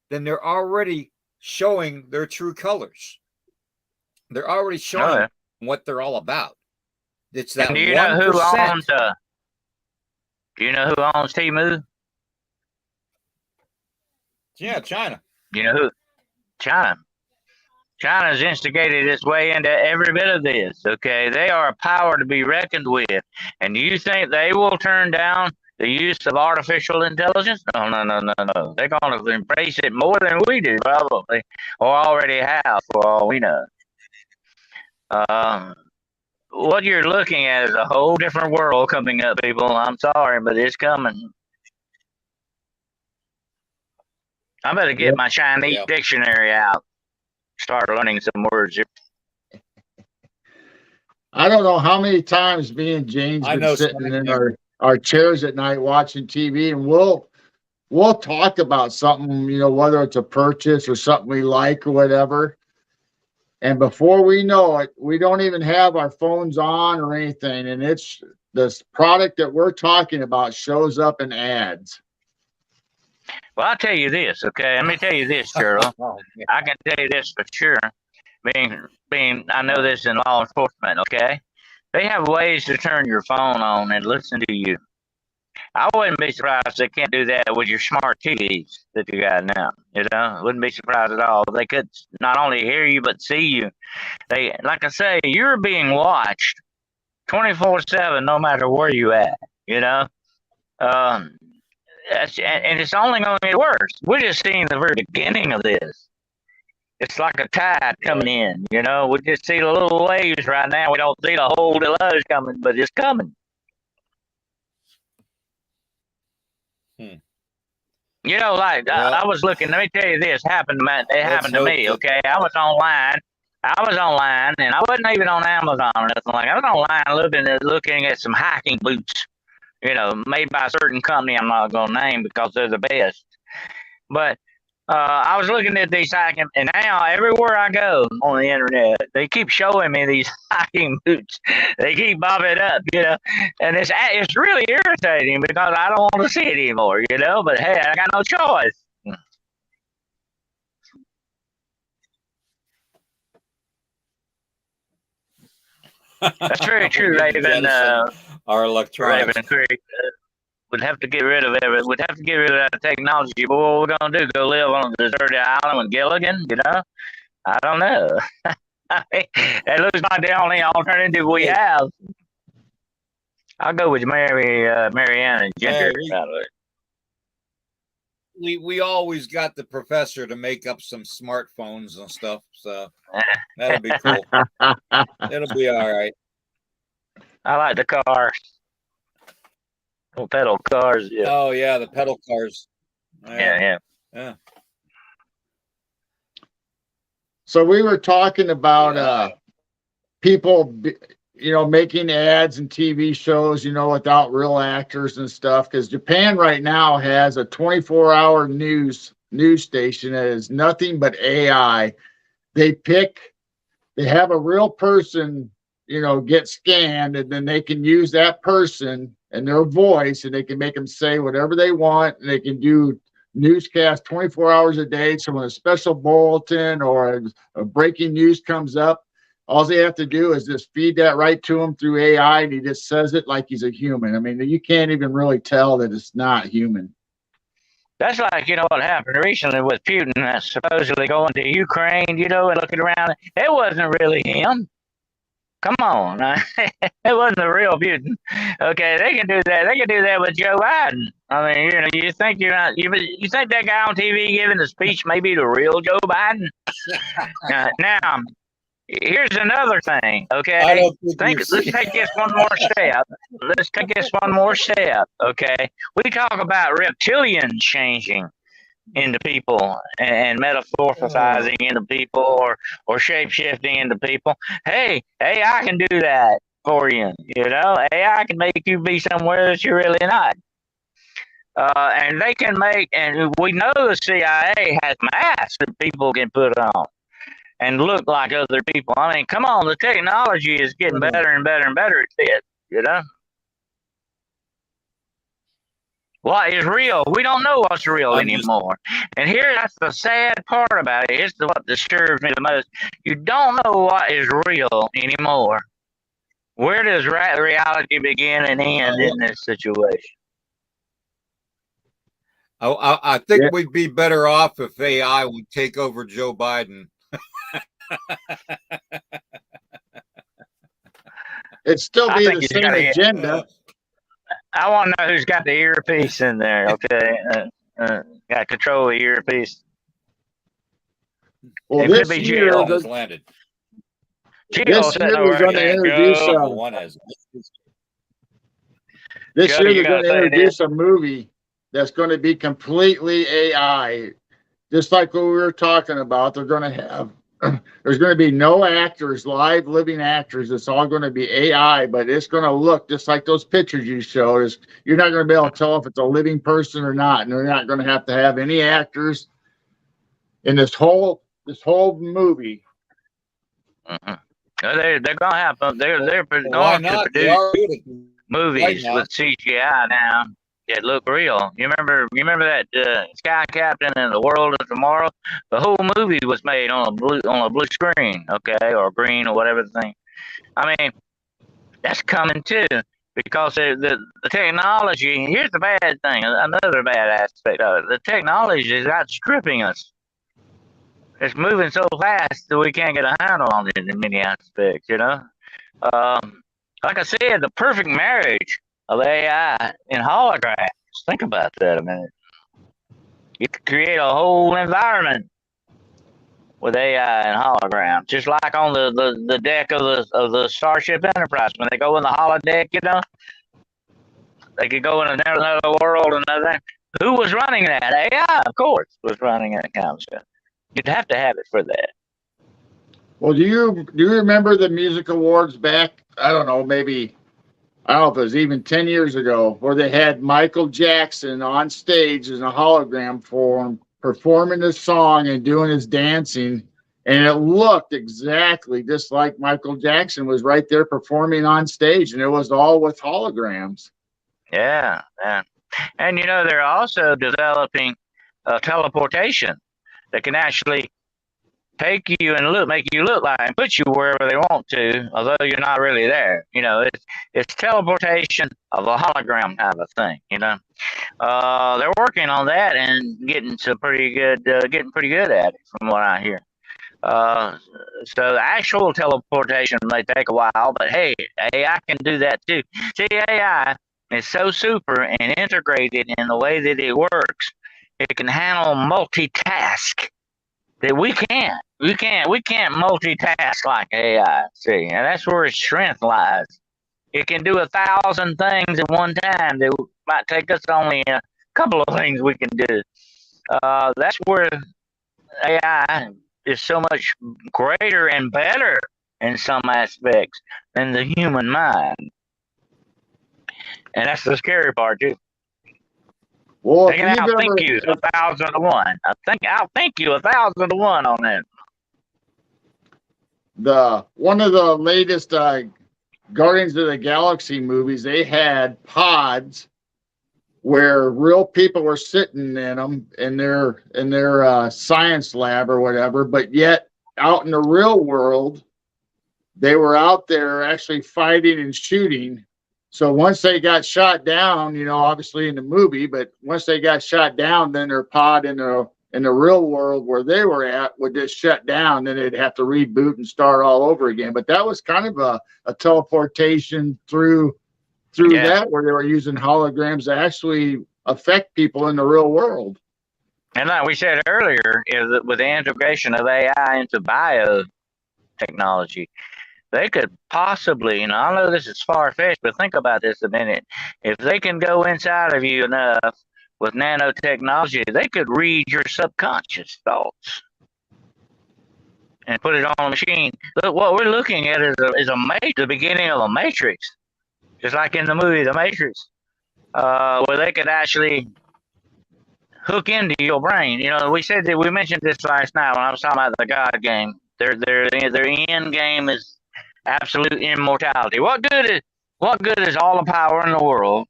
then they're already showing their true colors. They're already showing what they're all about. It's that 1%. Do you know who owns Temu? Yeah, China. You know who? China. China's instigated its way into every bit of this, okay? They are a power to be reckoned with. And do you think they will turn down the use of artificial intelligence? No. They're going to embrace it more than we do, probably, or already have, for all we know. What you're looking at is a whole different world coming up, people. I'm sorry, but it's coming. I better get my Chinese dictionary out. Start learning some words here. I don't know how many times me and Jane's been sitting in our chairs at night watching TV, and we'll talk about something, whether it's a purchase or something we like or whatever. And before we know it, we don't even have our phones on or anything. And it's this product that we're talking about shows up in ads. Well, I'll tell you this, okay? Let me tell you this, Geryl. I can tell you this for sure. I know this in law enforcement, okay? They have ways to turn your phone on and listen to you. I wouldn't be surprised if they can't do that with your smart TVs that you got now. You know, wouldn't be surprised at all. They could not only hear you but see you. They, like I say, you're being watched 24/7, no matter where you at. You know, um, and it's only going to get worse. We're just seeing the very beginning of this. It's like a tide coming in. You know, we just see the little waves right now. We don't see the whole deluge coming, but it's coming. You know, like Well, I was looking. Let me tell you this happened. It happened to hope me. that- Okay, I was online, and I wasn't even on Amazon or nothing like. I was online looking at some hiking boots. You know, made by a certain company I'm not gonna name because they're the best. But I was looking at these hiking, and now everywhere I go on the internet, they keep showing me these hiking boots. They keep bobbing up, you know, and it's really irritating because I don't want to see it anymore, you know. But hey, I got no choice. That's very true, we need to Raven. jettison our electronics. Raven Creek. We'd have to get rid of everything. We'd have to get rid of that technology. But what we're gonna do? Go live on a deserted island with Gilligan? You know? I don't know. That looks like the only alternative we have. I'll go with Marianne and Ginger. We always got the professor to make up some smartphones and stuff, so that'll be cool. It'll be all right. I like the cars. Little pedal cars. Yeah. Oh yeah, the pedal cars. Yeah. So we were talking about people, making ads and TV shows, without real actors and stuff. Because Japan right now has a 24-hour news station that is nothing but AI. They have a real person, get scanned, and then they can use that person and their voice, and they can make them say whatever they want, and they can do newscast 24 hours a day. So when a special bulletin or a breaking news comes up, all they have to do is just feed that right to him through AI, and he just says it like he's a human. I mean, you can't even really tell that it's not human. That's like, what happened recently with Putin that's supposedly going to Ukraine, and looking around. It wasn't really him. Come on. It wasn't the real Putin. Okay, they can do that. They can do that with Joe Biden. I mean, you think you think that guy on TV giving the speech may be the real Joe Biden? Now, here's another thing, okay? Let's take this one more step. Let's take this one more step, okay? We talk about reptilians changing into people and metamorphosizing into people or shape-shifting into people. Hey, AI can do that for you, AI can make you be somewhere that you're really not. And they can and we know the CIA has masks that people can put on and look like other people. I mean, come on, the technology is getting better and better and better at it, What is real? We don't know what's real anymore. And that's the sad part about it. It's what disturbs me the most. You don't know what is real anymore. Where does reality begin and end in this situation? I think we'd be better off if AI would take over Joe Biden. It'd still be the same agenda. I want to know who's got the earpiece in there, okay? Got control of the earpiece. Well, this year we're going to introduce a movie that's going to be completely AI. Just like what we were talking about, they're going to have there's going to be no actors, live living actors. It's all going to be AI, but it's going to look just like those pictures you showed. You're not going to be able to tell if it's a living person or not, and they're not going to have any actors in this whole movie. They're going to have they're going to produce movies with CGI now. It looked real. You remember that Sky Captain and the World of Tomorrow? The whole movie was made on a blue screen, okay, or green or whatever the thing. I mean, that's coming too because the technology. Here's the bad thing. Another bad aspect of it. The technology is outstripping us. It's moving so fast that we can't get a handle on it in many aspects. Like I said, the perfect marriage of AI and holograms. Think about that a minute. You could create a whole environment with AI and holograms, just like on the deck of the Starship Enterprise when they go in the holodeck. They could go in another world, another. Who was running that? AI, of course, was running that kind of stuff. You'd have to have it for that. Well, do you remember the music awards back? I don't know, maybe I don't know if it was even 10 years ago, where they had Michael Jackson on stage in a hologram form performing his song and doing his dancing. And it looked exactly just like Michael Jackson was right there performing on stage, and it was all with holograms. Yeah. And they're also developing teleportation that can actually take you and make you look like and put you wherever they want to, although you're not really there. It's teleportation of a hologram kind of thing. They're working on that and getting pretty good at it, from what I hear. So the actual teleportation may take a while, but hey, AI can do that too. See, AI is so super and integrated in the way that it works. It can handle multitask that we can't. We can't multitask like AI. See, and that's where its strength lies. It can do 1,000 things at one time that might take us only a couple of things we can do. That's where AI is so much greater and better in some aspects than the human mind. And that's the scary part too. Well, They can outthink you 1,000 to 1. I'll think you 1,000 to 1 on that. One of the latest Guardians of the Galaxy movies, they had pods where real people were sitting in them in their science lab or whatever, but yet out in the real world, they were out there actually fighting and shooting. So once they got shot down, obviously in the movie, but once they got shot down, then their pod in the real world where they were at would just shut down. Then they'd have to reboot and start all over again. But that was kind of a teleportation through that, where they were using holograms to actually affect people in the real world. And like we said earlier, is that with the integration of AI into biotechnology, they could possibly, I know this is far-fetched, but think about this a minute. If they can go inside of you enough with nanotechnology, they could read your subconscious thoughts and put it on a machine. Look, what we're looking at is the beginning of a matrix, just like in the movie The Matrix, where they could actually hook into your brain. We mentioned this last night when I was talking about the God game. Their end game is absolute immortality. What good is all the power in the world,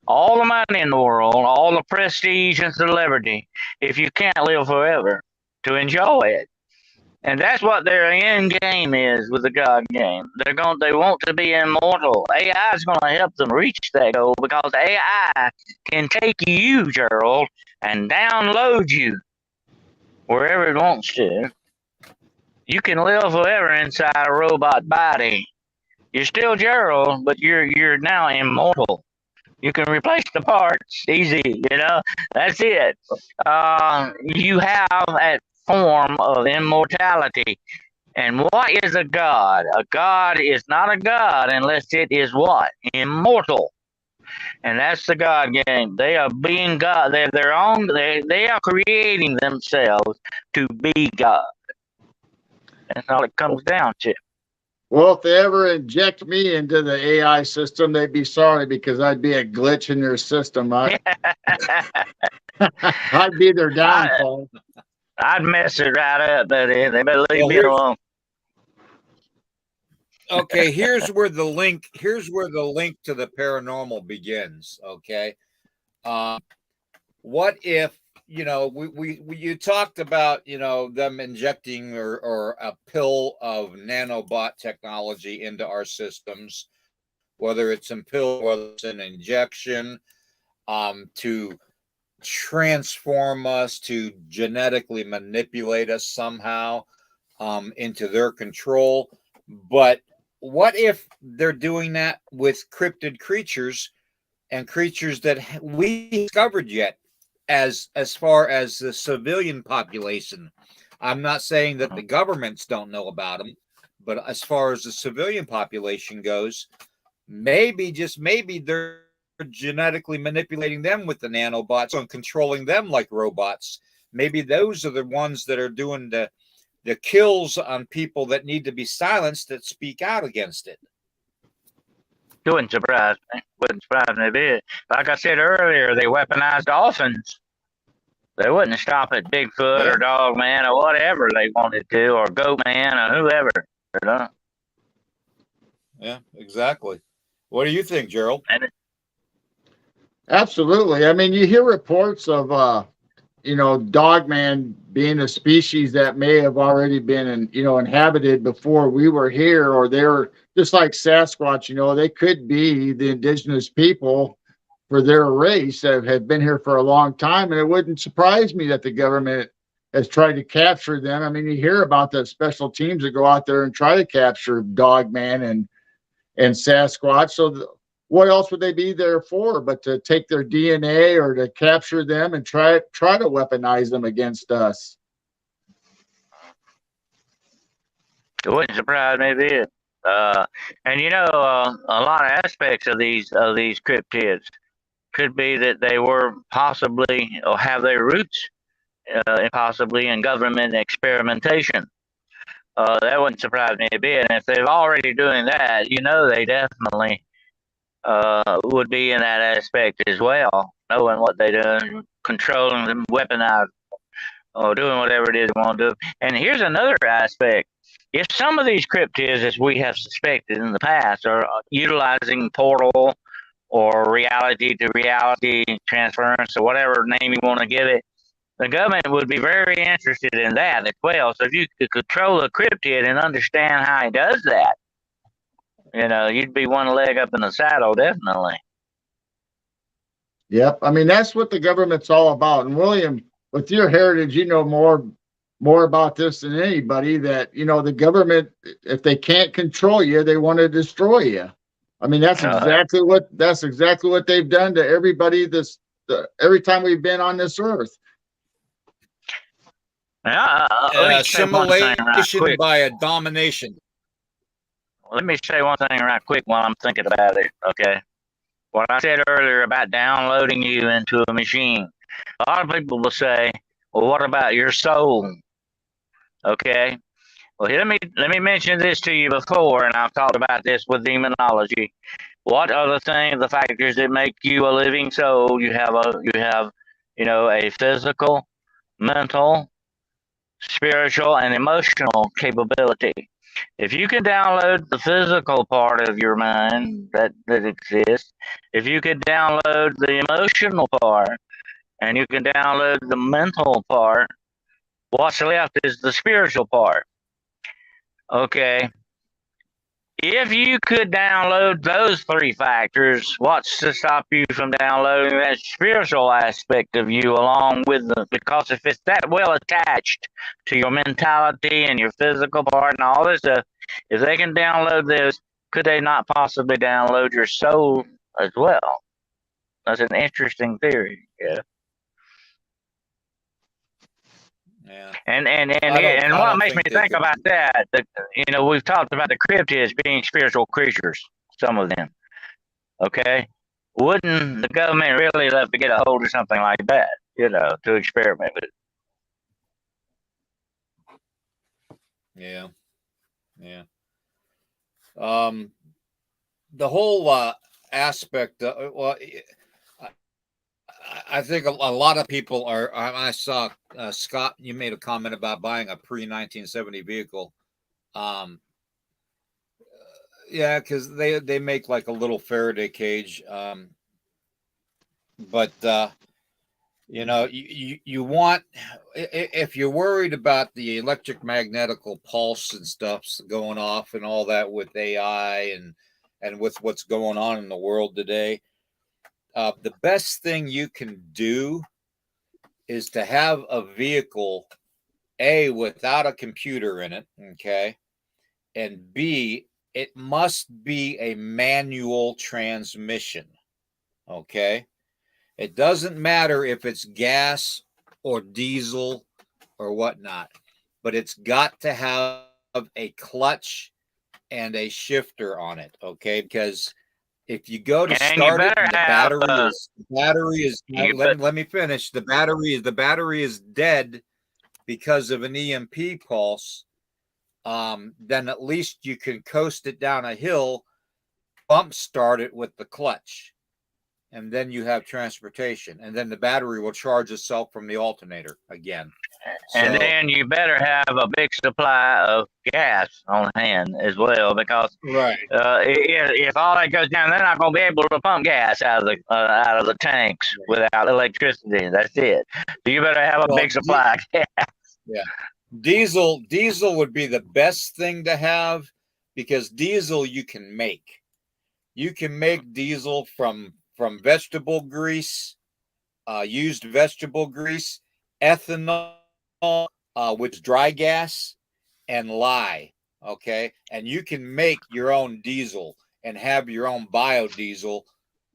all the money in the world, all the prestige and celebrity if you can't live forever to enjoy it? And that's what their end game is with the God game. They want to be immortal. AI is going to help them reach that goal because AI can take you, Geryl, and download you wherever it wants to. You can live forever inside a robot body. You're still Geryl, but you're now immortal. You can replace the parts easy. That's it. You have that form of immortality. And what is a god? A god is not a god unless it is what? Immortal. And that's the God game. They are being God. They're their own. They are creating themselves to be God. That's all it comes down to. Well, if they ever inject me into the AI system, they'd be sorry because I'd be a glitch in their system. I'd be their downfall. I'd mess it right up, but they better leave me alone. Okay, here's where the link to the paranormal begins. Okay, What if, you talked about, them injecting or a pill of nanobot technology into our systems, whether it's in pill, whether it's an injection, to transform us, to genetically manipulate us somehow, into their control. But what if they're doing that with cryptid creatures and creatures that we discovered yet, as far as the civilian population? I'm not saying that the governments don't know about them, but as far as the civilian population goes, maybe, just maybe, they're genetically manipulating them with the nanobots and controlling them like robots. Maybe those are the ones that are doing the kills on people that need to be silenced, that speak out against it. It wouldn't surprise me. Wouldn't surprise me a bit. Like I said earlier, they weaponized dolphins. They wouldn't stop at Bigfoot or Dogman or whatever they wanted to, or Goatman or whoever. Yeah, exactly. What do you think, Geryl? Absolutely. I mean, you hear reports of, Dogman being a species that may have already been, inhabited before we were here, or they're just like Sasquatch. They could be the indigenous people for their race that have been here for a long time, and it wouldn't surprise me that the government has tried to capture them. I mean, you hear about the special teams that go out there and try to capture Dogman and Sasquatch. So what else would they be there for but to take their DNA or to capture them and try to weaponize them against us? It wouldn't surprise me a bit. And a lot of aspects of these cryptids could be that they were possibly, or have their roots possibly in government experimentation. That wouldn't surprise me a bit. And if they're already doing that, they definitely would be in that aspect as well, knowing what they're doing, controlling them, weaponizing, or doing whatever it is they want to do. And here's another aspect. If some of these cryptids, as we have suspected in the past, are utilizing portal or reality to reality transference, or whatever name you want to give it, the government would be very interested in that as well. So if you could control a cryptid and understand how he does that, you'd be one leg up in the saddle, definitely. Yep. I mean, that's what the government's all about. And William, with your heritage, you know more about this than anybody, that, the government, if they can't control you, they want to destroy you. I mean, that's exactly what they've done to everybody every time we've been on this earth. Assimilation by a domination. Let me say one thing right quick while I'm thinking about it, okay? What I said earlier about downloading you into a machine. A lot of people will say, well, what about your soul? Okay? Well, let me mention this to you before, and I've talked about this with demonology. What are the factors that make you a living soul? You have a physical, mental, spiritual, and emotional capability. If you can download the physical part of your mind that exists, if you could download the emotional part, and you can download the mental part, what's left is the spiritual part. Okay. If you could download those three factors, what's to stop you from downloading that spiritual aspect of you along with because if it's that well attached to your mentality and your physical part and all this stuff, if they can download this, could they not possibly download your soul as well? That's an interesting theory. Yeah. Yeah. And what makes me think about that, we've talked about the cryptids being spiritual creatures, some of them. Okay? Wouldn't the government really love to get a hold of something like that, to experiment with? Yeah. Yeah. The whole aspect, I think a lot of people are. I saw Scott. You made a comment about buying a pre-1970 vehicle. Yeah, because they make like a little Faraday cage. but you want, if you're worried about the electromagnetical pulse and stuff's going off and all that with AI and with what's going on in the world today, the best thing you can do is to have a vehicle, A, without a computer in it, okay, and B, it must be a manual transmission, okay. It doesn't matter if it's gas or diesel or whatnot, but it's got to have a clutch and a shifter on it, okay? Because if you go to And you start it better and the have battery is you let me finish. The battery is dead because of an EMP pulse. Then at least you can coast it down a hill, bump start it with the clutch, and then you have transportation, and then the battery will charge itself from the alternator again. and So, then you better have a big supply of gas on hand as well, because right, if all that goes down, they're not going to be able to pump gas out of the tanks without electricity. That's it. So you better have a well, big supply. yeah, diesel would be the best thing to have, because diesel you can make. You can make diesel from vegetable grease, used vegetable grease, ethanol, which is dry gas, and lye. Okay, and you can make your own diesel and have your own biodiesel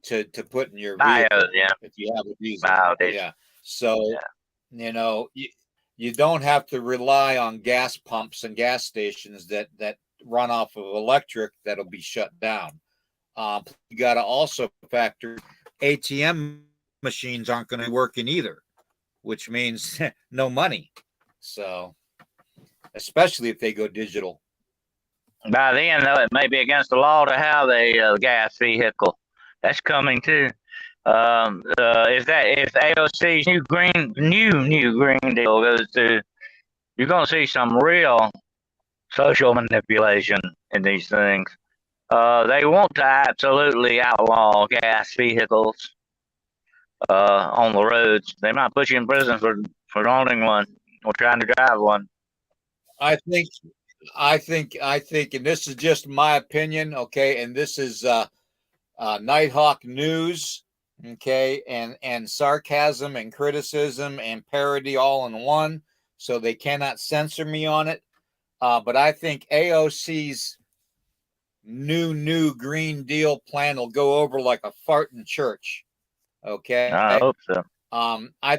to put in your Bio, vehicle yeah, if you have a diesel. biodiesel. Yeah, so Yeah. you don't have to rely on gas pumps and gas stations that run off of electric that'll be shut down. You got to also factor ATM machines aren't going to be working either, which means no money. So, especially if they go digital. By then, though, it may be against the law to have a gas vehicle. That's coming too. If AOC's new green deal goes through, you're going to see some real social manipulation in these things. They want to absolutely outlaw gas vehicles on the roads. They might put you in prison for owning one or trying to drive one. I think, and this is just my opinion, okay, and this is Nighthawk news, okay, and sarcasm and criticism and parody all in one, so they cannot censor me on it. But I think AOC's new Green Deal plan will go over like a fart in church. Okay. I hope so. I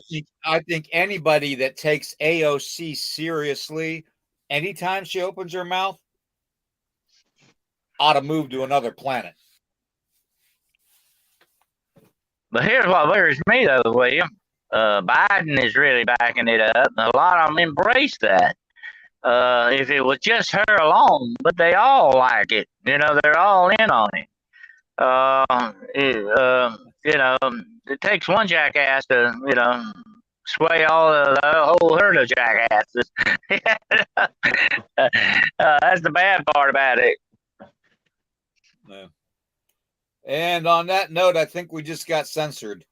think anybody that takes AOC seriously, anytime she opens her mouth, ought to move to another planet. But here's what worries me, though, William. Biden is really backing it up, and a lot of them embrace that. If it was just her alone, but they all like it. They're all in on it. It takes one jackass to, sway all the whole herd of jackasses. That's the bad part about it. Yeah. And on that note, I think we just got censored.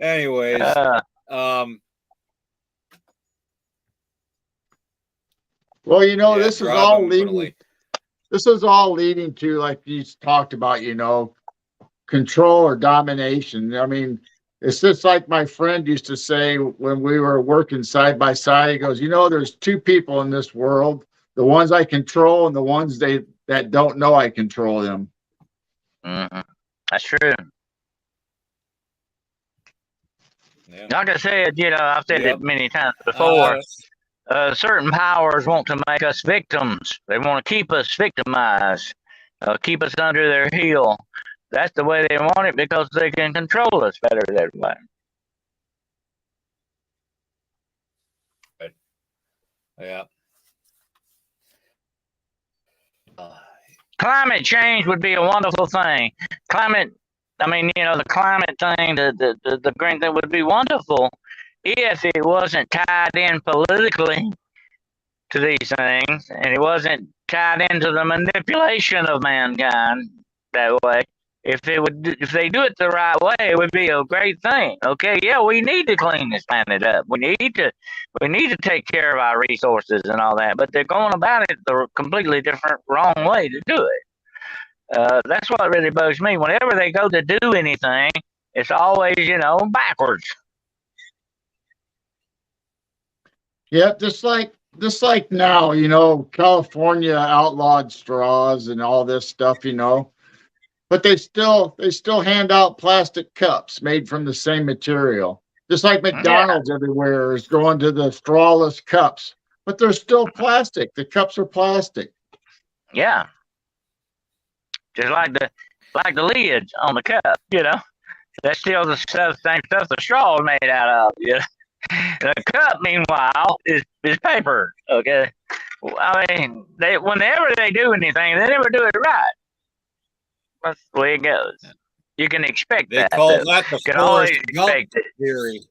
Anyways, well, yeah, this is all leading. This is all leading to, like you talked about, control or domination. I mean, it's just like my friend used to say when we were working side by side. He goes, there's two people in this world: the ones I control and the ones that don't know I control them. Mm-hmm. That's true. Yeah. Like I said, I've said it many times before. Certain powers want to make us victims. They want to keep us victimized, keep us under their heel. That's the way they want it because they can control us better that way. Right. Yeah. Climate change would be a wonderful thing. The climate thing, the green thing would be wonderful if it wasn't tied in politically to these things, and it wasn't tied into the manipulation of mankind that way. If they do it the right way, it would be a great thing. Okay, yeah, we need to clean this planet up. We need to take care of our resources and all that. But they're going about it the completely different, wrong way to do it. That's what really bugs me. Whenever they go to do anything, it's always, backwards. Yeah, just like now, California outlawed straws and all this stuff, but they still hand out plastic cups made from the same material. Just like McDonald's everywhere is going to the strawless cups, but they're still plastic. The cups are plastic. Yeah. Just like the lids on the cup, That's still the same stuff the straw is made out of, The cup, meanwhile, is paper. Okay, I mean, whenever they do anything, they never do it right. That's the way it goes. You can expect They that. call though. that the You can always Forrest Gump expect it. theory.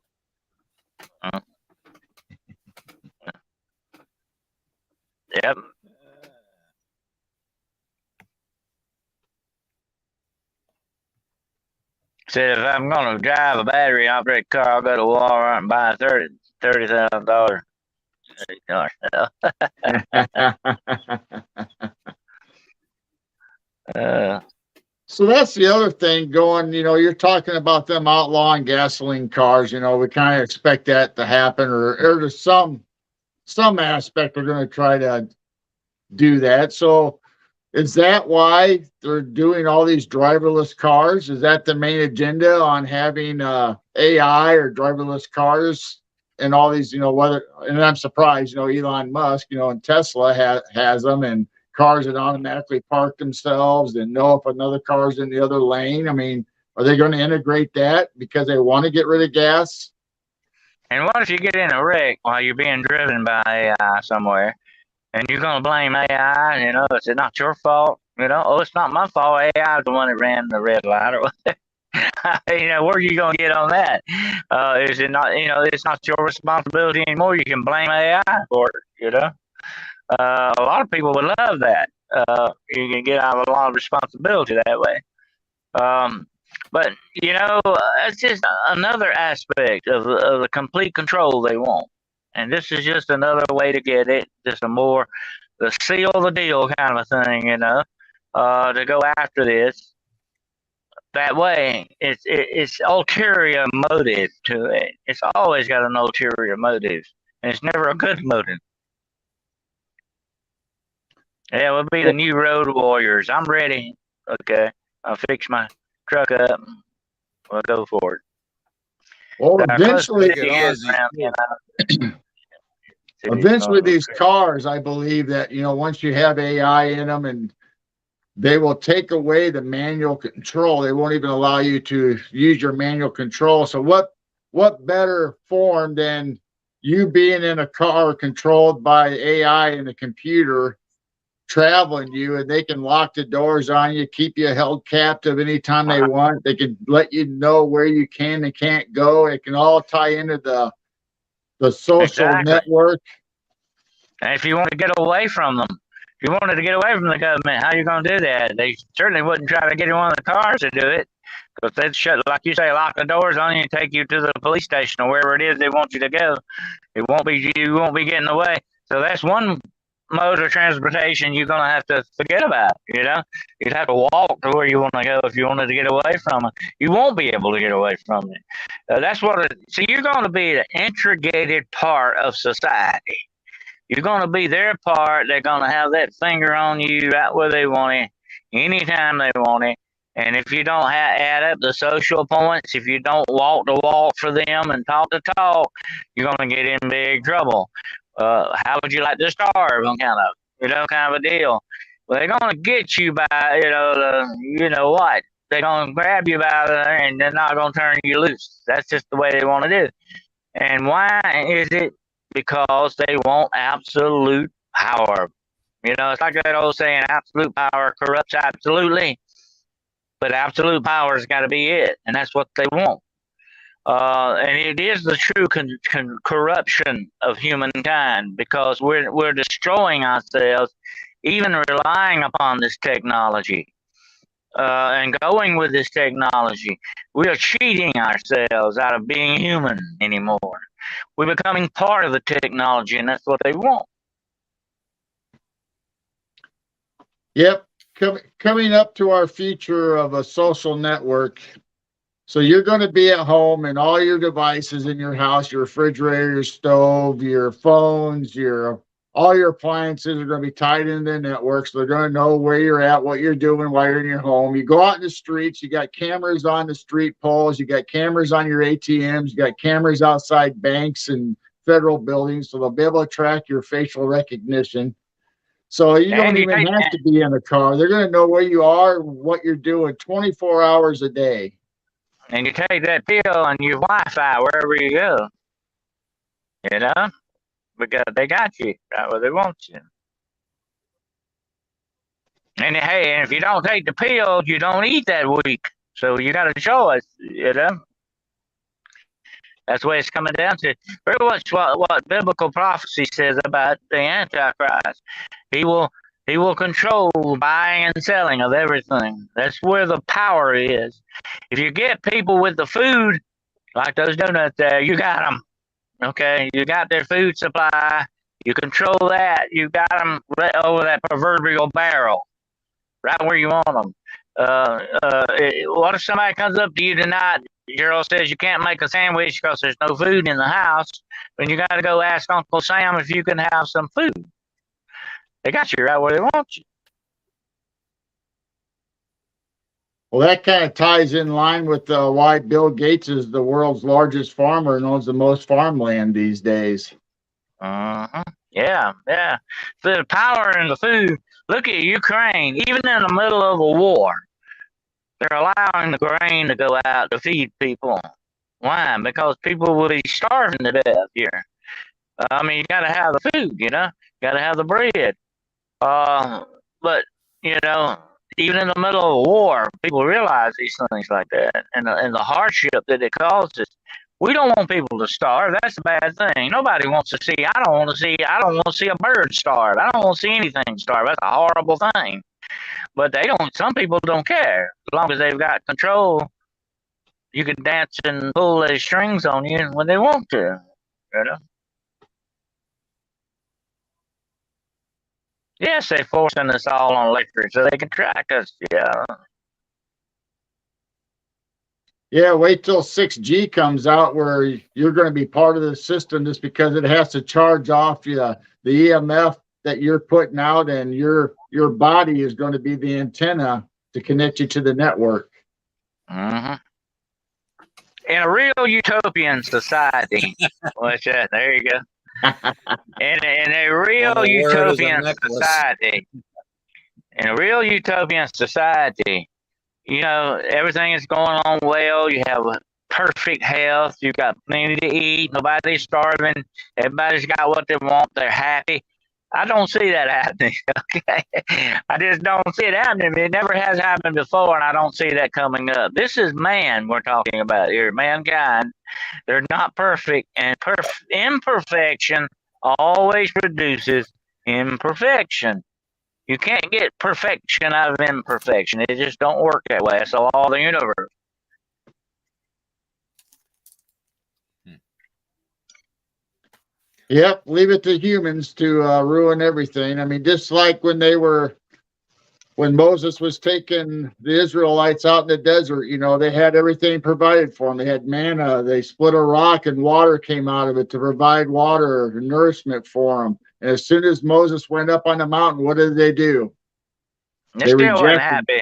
Yep. Said if I'm gonna drive a battery operated car, I'll go to Walmart and buy a $30,000 car. So that's the other thing going, you're talking about them outlawing gasoline cars, we kind of expect that to happen, or there's some aspect we're going to try to do that. So is that why they're doing all these driverless cars? Is that the main agenda on having AI or driverless cars and all these, whether, and I'm surprised, Elon Musk, and Tesla has them, and cars that automatically park themselves and know if another car's in the other lane. I mean, are they going to integrate that because they want to get rid of gas? And what if you get in a wreck while you're being driven by AI somewhere, and you're going to blame AI? It's not your fault. Oh, it's not my fault. AI is the one that ran the red light or whatever. Where are you going to get on that? Is it not? It's not your responsibility anymore. You can blame AI for it. A lot of people would love that. You can get out of a lot of responsibility that way. But it's just another aspect of the complete control they want, and this is just another way to get it. Just the seal the deal kind of a thing, to go after this. That way, it's ulterior motive to it. It's always got an ulterior motive, and it's never a good motive. Yeah, we'll be the new road warriors. I'm ready. Okay, I'll fix my truck up. We'll go for it. Well, eventually, these cars, I believe that, once you have AI in them, and they will take away the manual control. They won't even allow you to use your manual control. So what better form than you being in a car controlled by AI and a computer traveling you, and they can lock the doors on you, keep you held captive anytime they want. They can let you know where you can and can't go. It can all tie into the social network. And if you want to get away from them, if you wanted to get away from the government, how are you going to do that? They certainly wouldn't try to get in one of the cars to do it, because they'd shut, like you say, lock the doors on you and take you to the police station or wherever it is they want you to go. You won't be getting away. So that's one mode of transportation you're going to have to forget about. You'd have to walk to where you want to go if you wanted to get away from it. You won't be able to get away from it. So you're going to be an integrated part of society. You're going to be their part. They're going to have that finger on you right where they want it, anytime they want it. And if you don't add up the social points, if you don't walk the walk for them and talk the talk, you're going to get in big trouble. How would you like to starve? Kind of a deal. Well, they're going to get you by, what? They're going to grab you by there, and they're not going to turn you loose. That's just the way they want to do. And why is it? Because they want absolute power. It's like that old saying, absolute power corrupts absolutely. But absolute power has got to be it, and that's what they want. And it is the true corruption of humankind, because we're destroying ourselves, even relying upon this technology, and going with this technology. We are cheating ourselves out of being human anymore. We're becoming part of the technology, and that's what they want. Yep. Coming up to our future of a social network. So you're going to be at home, and all your devices in your house, your refrigerator, your stove, your phones, all your appliances are going to be tied into the network. So they're going to know where you're at, what you're doing while you're in your home. You go out in the streets, you got cameras on the street poles, you got cameras on your ATMs, you got cameras outside banks and federal buildings, so they'll be able to track your facial recognition. So you don't even have to be in a car. They're going to know where you are, what you're doing 24 hours a day. And you take that pill and you Wi-Fi wherever you go, because they got you right where they want you. And hey, and if you don't take the pill, you don't eat that week. So you got a choice, That's the way it's coming down to. Very much what biblical prophecy says about the Antichrist. He will control buying and selling of everything. That's where the power is. If you get people with the food, like those donuts there, you got them. Okay, you got their food supply. You control that. You got them right over that proverbial barrel, right where you want them. What if somebody comes up to you tonight? Geryl says you can't make a sandwich because there's no food in the house. Then you got to go ask Uncle Sam if you can have some food. They got you right where they want you. Well, that kind of ties in line with why Bill Gates is the world's largest farmer and owns the most farmland these days. Uh-huh. Yeah. The power and the food. Look at Ukraine. Even in the middle of a war, they're allowing the grain to go out to feed people. Why? Because people will be starving to death here. I mean, you got to have the food, got to have the bread. But, even in the middle of a war, people realize these things like that, and the hardship that it causes. We don't want people to starve. That's a bad thing. Nobody wants to see. I don't want to see a bird starve. I don't want to see anything starve. That's a horrible thing. But some people don't care. As long as they've got control, you can dance and pull their strings on you when they want to, Yes, they're forcing us all on electric so they can track us, yeah. Yeah, wait till 6G comes out where you're going to be part of the system just because it has to charge off the EMF that you're putting out, and your body is going to be the antenna to connect you to the network. Mm-hmm. In a real utopian society, there you go. In a real utopian society, everything is going on well. You have perfect health. You got plenty to eat. Nobody's starving. Everybody's got what they want. They're happy. I don't see that happening. Okay, I just don't see it happening. It never has happened before, and I don't see that coming up. This is man we're talking about here, mankind. They're not perfect, and imperfection always produces imperfection. You can't get perfection out of imperfection. It just don't work that way. That's the law of the universe. Yep, leave it to humans to ruin everything. I mean, just like when Moses was taking the Israelites out in the desert, they had everything provided for them. They had manna. They split a rock and water came out of it to provide water and nourishment for them. And as soon as Moses went up on the mountain, what did they do? They still weren't happy.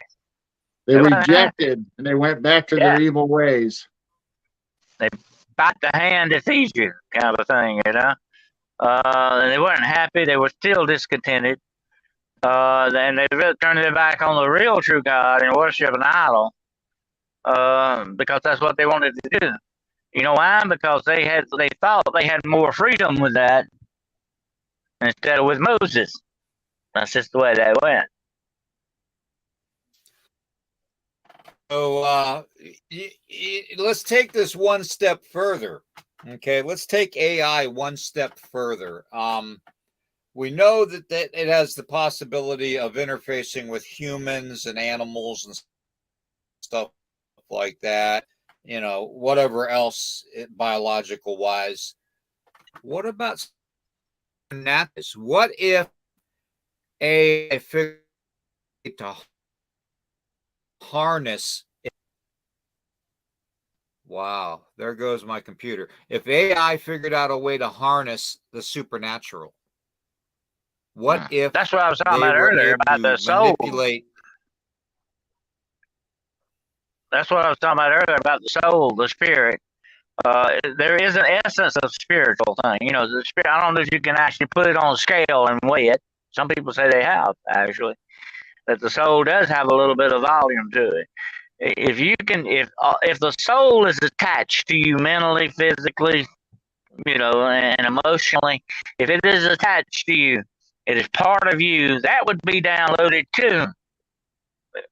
They rejected and they went back to their evil ways. They bite the hand that feeds you, kind of a thing, And they weren't happy. They were still discontented. And they turned their back on the real true God and worship an idol, because that's what they wanted to do. You know why? Because they thought they had more freedom with that instead of with Moses. That's just the way that went. let's take this one step further. Okay, let's take AI one step further. We know that it has the possibility of interfacing with humans and animals and stuff like that. You know, whatever else biological wise. What about natness? What if AI figured to harness? Wow, there goes my computer. If AI figured out a way to harness the supernatural, what if that's what I was talking they about were earlier able about to the soul? manipulate? That's what I was talking about earlier about the soul, the spirit. There is an essence of spiritual thing. You know, the spirit. I don't know if you can actually put it on a scale and weigh it. Some people say they have actually. That the soul does have a little bit of volume to it. If you can, if the soul is attached to you mentally, physically, you know, and emotionally, if it is attached to you, it is part of you. That would be downloaded too.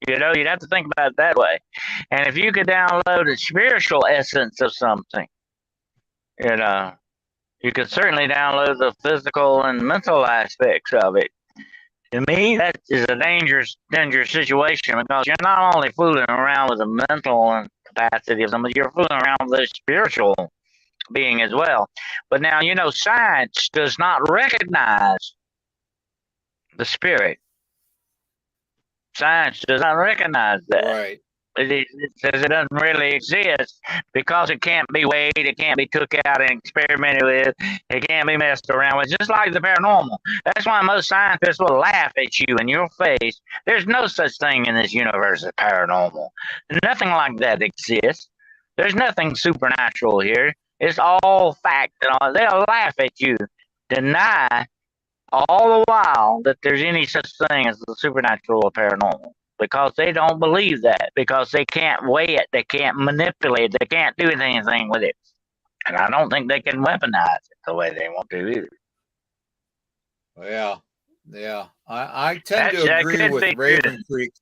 You know, you'd have to think about it that way. And if you could download a spiritual essence of something, you know, you could certainly download the physical and mental aspects of it. To me, that is a dangerous situation because you're not only fooling around with the mental capacity of somebody, you're fooling around with the spiritual being as well. But now, you know, science does not recognize the spirit. Science does not recognize that. Right. It says it doesn't really exist because it can't be weighed, it can't be took out and experimented with, it can't be messed around with, just like the paranormal. That's why most scientists will laugh at you in your face. There's no such thing in this universe as paranormal. Nothing like that exists. There's nothing supernatural here. It's all fact. And they'll laugh at you, deny all the while that there's any such thing as the supernatural or paranormal. Because they don't believe that, because they can't weigh it, they can't manipulate it, they can't do anything with it. And I don't think they can weaponize it the way they want to either. Yeah. I tend to agree with Raven Creek.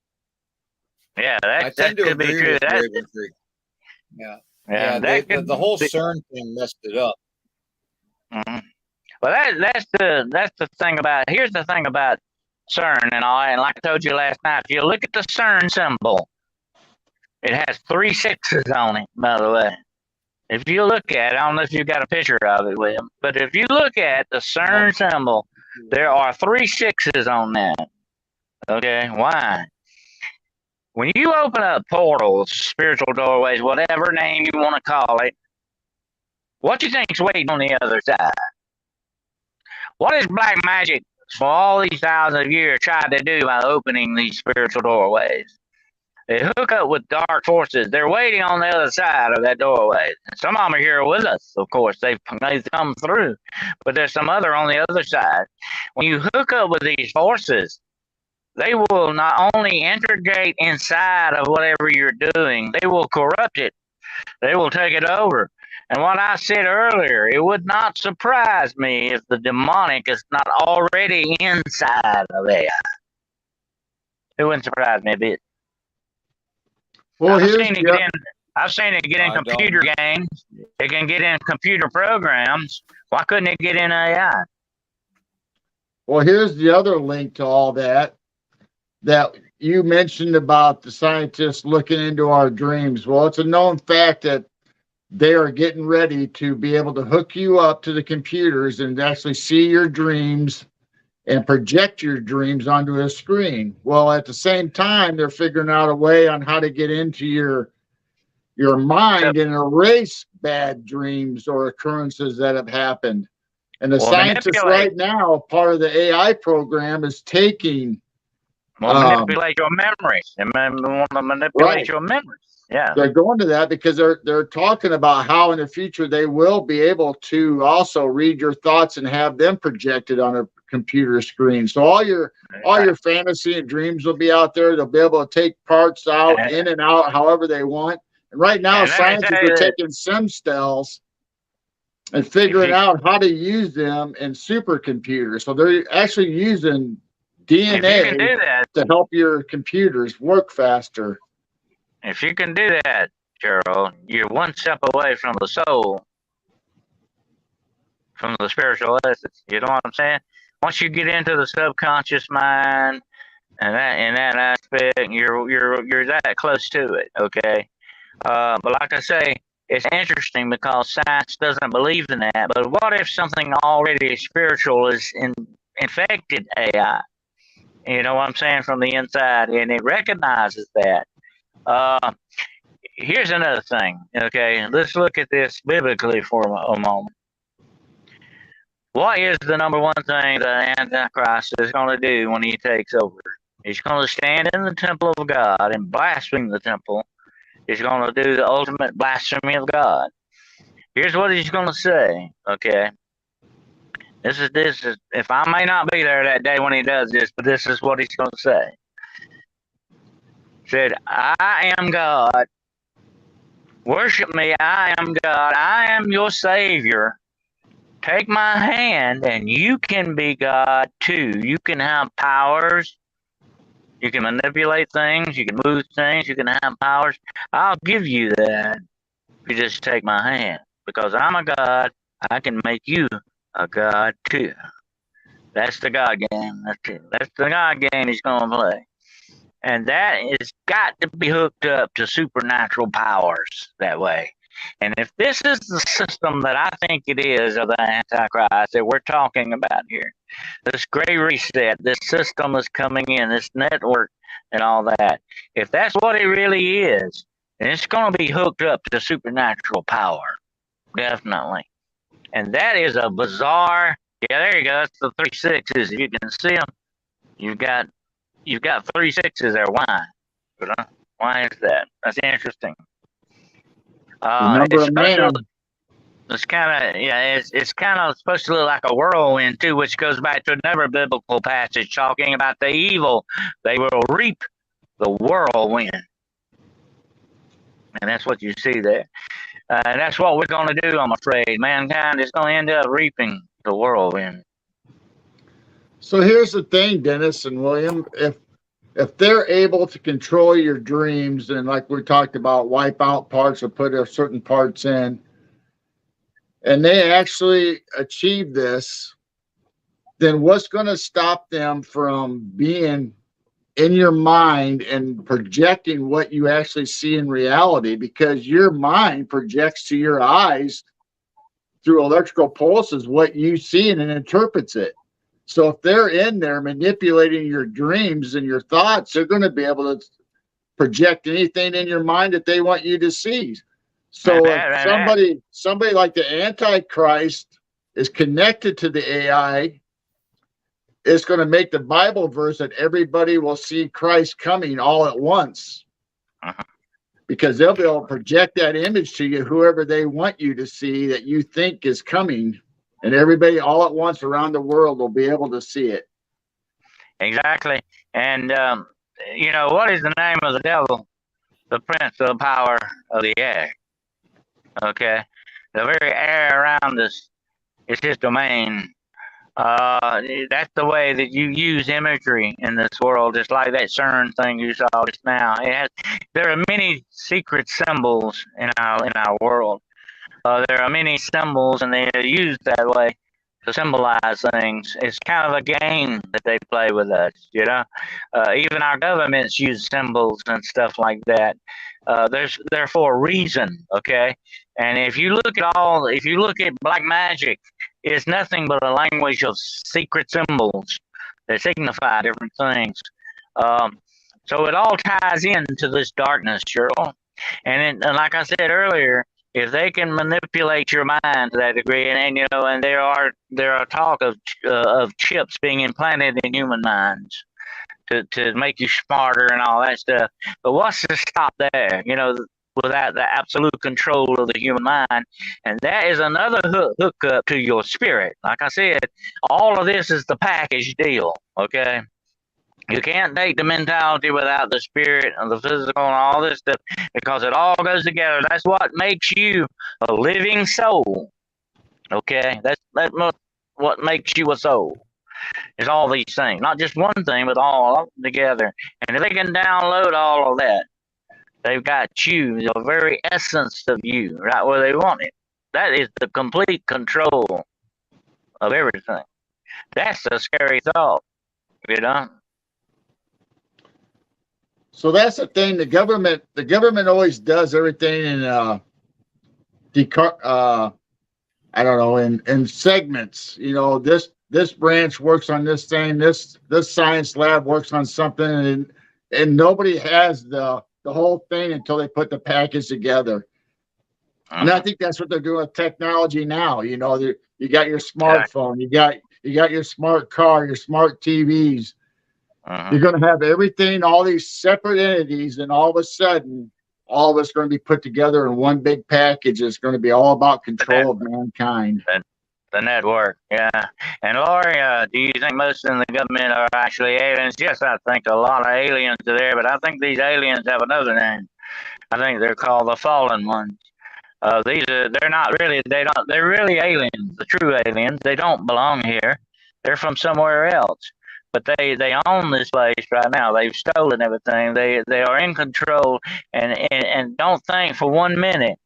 Yeah, that could be true. Raven Creek. Yeah, the whole CERN thing messed it up. Mm-hmm. Well, that's the thing about. Here's the thing about CERN and all, and like I told you last night, if you look at the CERN symbol, it has 3 6s on it, by the way. If you look at it, I don't know if you got a picture of it, William, but if you look at the CERN symbol, there are 3 6s on that. Okay, why? When you open up portals, spiritual doorways, whatever name you want to call it, what do you think's waiting on the other side? What is black magic for all these thousands of years tried to do by opening these spiritual doorways? They hook up with dark forces. They're waiting on the other side of that doorway. Some of them are here with us, of course. They've come through, but there's some other on the other side. When you hook up with these forces, they will not only integrate inside of whatever you're doing, they will corrupt it. They will take it over. And what I said earlier, it would not surprise me if the demonic is not already inside of AI. It wouldn't surprise me a bit. Well, I've seen it get in computer games. It can get in computer programs. Why couldn't it get in AI? Well, here's the other link to all that you mentioned about the scientists looking into our dreams. Well, it's a known fact that they are getting ready to be able to hook you up to the computers and actually see your dreams and project your dreams onto a screen. Well, at the same time, they're figuring out a way on how to get into your mind and erase bad dreams or occurrences that have happened. And the scientists right now, part of the AI program, is taking manipulate your memories. And want to manipulate your memories. Yeah, they're going to that because they're talking about how in the future they will be able to also read your thoughts and have them projected on a computer screen. So all your fantasy and dreams will be out there. They'll be able to take parts out, in and out, however they want. And right now, scientists are taking stem cells and figuring out how to use them in supercomputers. So they're actually using DNA to help your computers work faster. If you can do that, Geryl, you're one step away from the soul, from the spiritual essence. You know what I'm saying? Once you get into the subconscious mind and that in that aspect, you're that close to it. Okay. But like I say, it's interesting because science doesn't believe in that. But what if something already spiritual is infected AI? You know what I'm saying, from the inside, and it recognizes that. Uh, Here's another thing. Okay, let's look at this biblically for a moment. What is the number one thing the Antichrist is going to do when he takes over? He's going to stand in the temple of God and blaspheme the temple. He's going to do the ultimate blasphemy of God. Here's what he's going to say. Okay, this is. If I may not be there that day when he does this, but this is what he's going to say. He said, "I am God. Worship me. I am God. I am your Savior. Take my hand, and you can be God too. You can have powers. You can manipulate things. You can move things. You can have powers. I'll give you that if you just take my hand. Because I'm a God, I can make you a God too." That's the God game. That's the God game he's going to play. And that has got to be hooked up to supernatural powers that way. And if this is the system that I think it is of the Antichrist that we're talking about here, this gray reset, this system is coming in, this network and all that, if that's what it really is, then it's going to be hooked up to supernatural power. Definitely. And that is a bizarre, yeah, there you go. That's the 3 6s. If you can see them, you've got 3 6s there. Why? Why is that? That's interesting. The number of man. It's kind of, yeah, it's kind of supposed to look like a whirlwind too, which goes back to another biblical passage talking about the evil. They will reap the whirlwind, and that's what you see there. And that's what we're going to do, I'm afraid. Mankind is going to end up reaping the whirlwind. So here's the thing, Dennis and William. If they're able to control your dreams and, like we talked about, wipe out parts or put certain parts in, and they actually achieve this, then what's going to stop them from being in your mind and projecting what you actually see in reality? Because your mind projects to your eyes through electrical pulses what you see and it interprets it. So if they're in there manipulating your dreams and your thoughts, they're going to be able to project anything in your mind that they want you to see. So if somebody like the Antichrist is connected to the AI, it's going to make the Bible verse that everybody will see Christ coming all at once. Because they'll be able to project that image to you, whoever they want you to see that you think is coming. And everybody all at once around the world will be able to see it. Exactly. And, what is the name of the devil? The prince of the power of the air. Okay. The very air around us is his domain. That's the way that you use imagery in this world, just like that CERN thing you saw just now. There are many secret symbols in our world. There are many symbols, and they are used that way to symbolize things. It's kind of a game that they play with us, Even our governments use symbols and stuff like that. They're for a reason, okay? And if you look at black magic, it's nothing but a language of secret symbols that signify different things. So it all ties into this darkness, Cheryl. And like I said earlier, if they can manipulate your mind to that degree, and there are talk of chips being implanted in human minds to make you smarter and all that stuff. But what's to stop there? Without the absolute control of the human mind, and that is another hook up to your spirit. Like I said, all of this is the package deal. Okay. You can't take the mentality without the spirit and the physical and all this stuff, because it all goes together. That's what makes you a living soul. Okay, that's what makes you a soul. Is all these things, not just one thing, but all together. And if they can download all of that, They've got you, the very essence of you, right where they want it. That is the complete control of everything. That's a scary thought, you know? So that's the thing. The government always does everything in I don't know, in segments. You know, this branch works on this thing, this science lab works on something, and nobody has the whole thing until they put the package together. And I think that's what they're doing with technology now. You know, you got your smartphone, you got your smart car, your smart TVs. You're going to have everything, all these separate entities, and all of a sudden, all of it's going to be put together in one big package. It's going to be all about control of mankind. The network, yeah. And Lori, do you think most in the government are actually aliens? Yes, I think a lot of aliens are there, but I think these aliens have another name. I think they're called the fallen ones. They're not really, they're really aliens, the true aliens. They don't belong here. They're from somewhere else. But they own this place right now. They've stolen everything. They are in control, and don't think for 1 minute